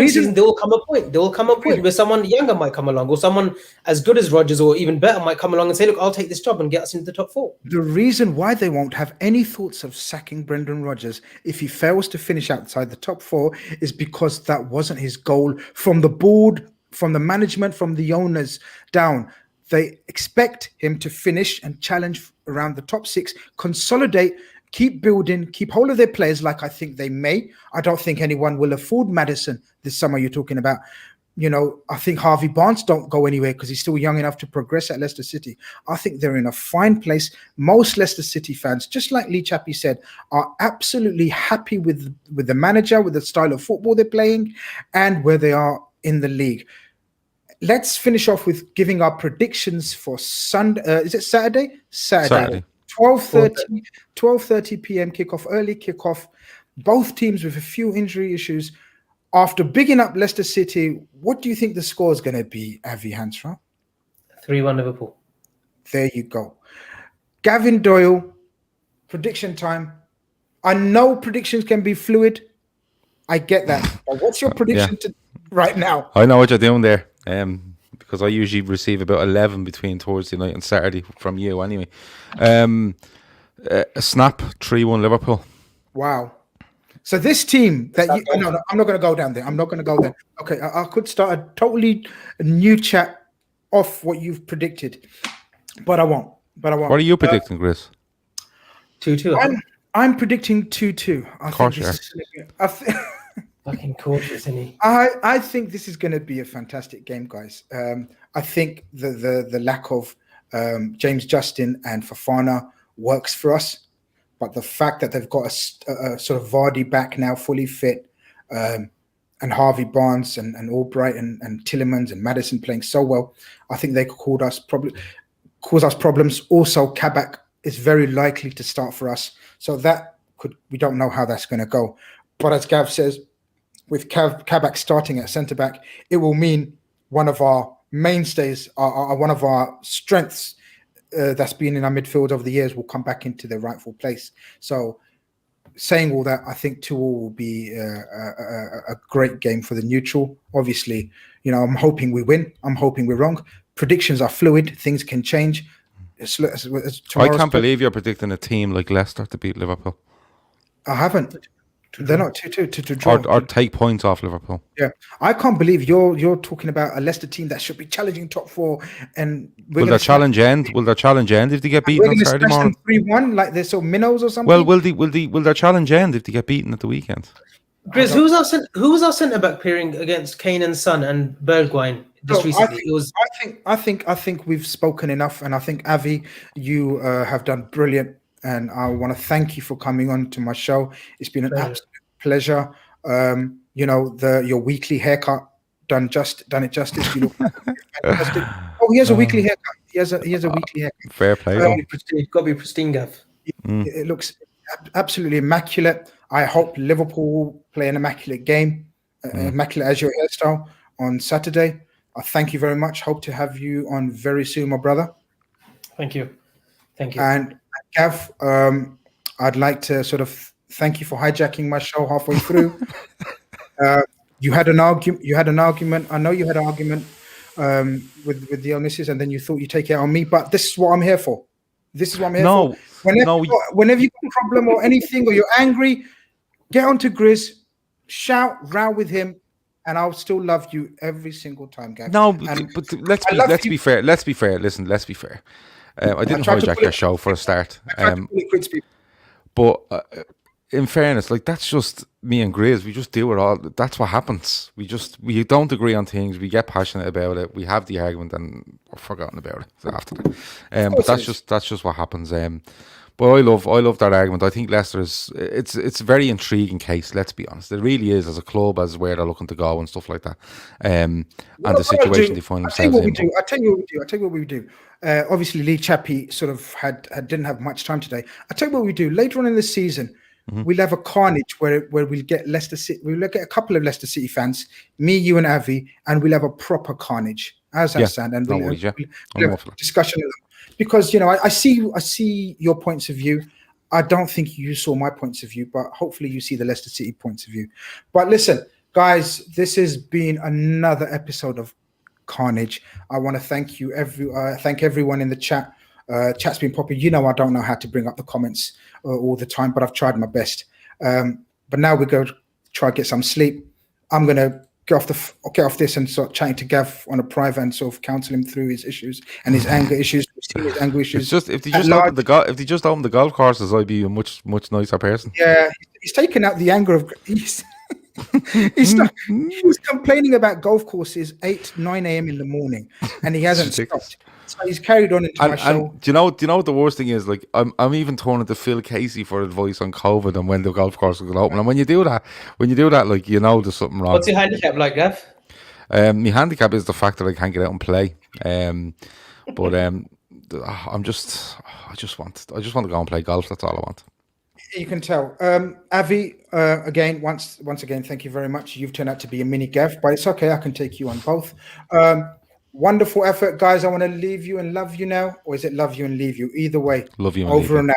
season, there will come a point. There will come a point where someone younger might come along, or someone as good as Rodgers or even better might come along and say, look, I'll take this job and get us into the top 4. The reason why they won't have any thoughts of sacking Brendan Rodgers if he fails to finish outside the top 4 is because that wasn't his goal from the board, from the management, from the owners down. They expect him to finish and challenge around the top 6, consolidate, keep building, keep hold of their players like I think they may. I don't think anyone will afford Maddison this summer you're talking about. You know, I think Harvey Barnes don't go anywhere because he's still young enough to progress at Leicester City. I think they're in a fine place. Most Leicester City fans, just like Lee Chappy said, are absolutely happy with the manager, with the style of football they're playing, and where they are in the league. Let's finish off with giving our predictions for Sunday. Is it Saturday? Saturday. 12:30 p.m. kickoff, early kickoff. Both teams with a few injury issues. After bigging up Leicester City, what do you think the score is going to be, Avi Hansra? 3-1 Liverpool. There you go. Gavin Doyle, prediction time. I know predictions can be fluid. I get that. But what's your prediction right now? I know what you're doing there. Because I usually receive about 11 between Thursday night and Saturday from you anyway. A snap, 3-1 Liverpool. Wow. So this team that no, I'm not going to go down there. I'm not going to go there. Okay, I could start a totally new chat off what you've predicted, but I won't. What are you predicting, Grizz? 2-2. I'm predicting 2-2. Fucking cautious, isn't he? I think this is going to be a fantastic game, guys. I think the lack of James Justin and Fofana works for us, but the fact that they've got a sort of Vardy back now, fully fit, and Harvey Barnes and Albright and Tillemans and Maddison playing so well, I think they could cause us problems. Also, Kabak is very likely to start for us, so we don't know how that's going to go. But as Gav says, with Kabak starting at centre back, it will mean one of our mainstays, one of our strengths that's been in our midfield over the years will come back into their rightful place. So, saying all that, I think 2-2 will be a great game for the neutral. Obviously, you know, I'm hoping we win. I'm hoping we're wrong. Predictions are fluid. Things can change. I can't believe you're predicting a team like Leicester to beat Liverpool. I haven't. They're not 2-2 to draw. Or take points off Liverpool. Yeah, I can't believe you're talking about a Leicester team that should be challenging top 4. And will their challenge end? Will their challenge end if they get beaten on Saturday morning? 3-1, like they're so minnows or something. Well, will their challenge end if they get beaten at the weekend? Grizz, who was our centre back pairing against Kane and Son and Bergwijn just recently? I think we've spoken enough, and I think Avi, you have done brilliant. And I want to thank you for coming on to my show. It's been an absolute pleasure. You know, your weekly haircut done it justice. You look fantastic. Oh, he has a weekly haircut. He has a weekly haircut. Fair play. Got to be pristine, Gav. It looks absolutely immaculate. I hope Liverpool will play an immaculate game, immaculate as your hairstyle on Saturday. I thank you very much. Hope to have you on very soon, my brother. Thank you. And Gav, I'd like to sort of thank you for hijacking my show halfway through. You had an argument. I know you had an argument with the illnesses, and then you thought you'd take it on me. But this is what I'm here for. For. Whenever you got a problem or anything, or you're angry, get onto Grizz, shout, row with him, and I'll still love you every single time, Gav. No, but let's be fair. Let's be fair. Listen, let's be fair. I didn't hijack your show for a start. But in fairness, like that's just me and Grizz. We just do it all. That's what happens. We don't agree on things. We get passionate about it. We have the argument, and we're forgotten about it after that. But that's just what happens. But I love that argument. I think Leicester it's a very intriguing case. Let's be honest, it really is, as a club, as where they're looking to go and stuff like that. And the situation they find themselves in. I tell you what we do. Obviously, Lee Chappy sort of didn't have much time today. I tell you what we do later on in the season. We'll have a Khanage where we'll get Leicester City. We'll get a couple of Leicester City fans, me, you, and Avi, and we'll have a proper Khanage. How's that sound? And we'll have a discussion because I see your points of view. I don't think you saw my points of view, but hopefully you see the Leicester City points of view. But listen, guys, this has been another episode of Khanage. I want to thank you, thank everyone in the chat. Chat's been popping. I don't know how to bring up the comments all the time, but I've tried my best. But now we go try to get some sleep. I'm gonna get off this and start chatting to Gav on a private and sort of counsel him through his issues and his anger issues. We've seen his anger issues. It's just if they just opened the golf courses, I'd be a much nicer person. Yeah, he's taken out the anger of he was complaining about golf courses 8-9 a.m. in the morning, and he hasn't stopped. So he's carried on into my show. Do you know what the worst thing is? Like I'm even turning to Phil Casey for advice on COVID and when the golf course will open. And when you do that, like there's something wrong. What's your handicap like, Gav? My handicap is the fact that I can't get out and play. But I just want to go and play golf. That's all I want. You can tell. Avi, again, once again, thank you very much. You've turned out to be a mini Gav, but it's okay. I can take you on both. Wonderful effort, guys. I want to leave you and love you now, or is it love you and leave you? Either way, love you and over and out.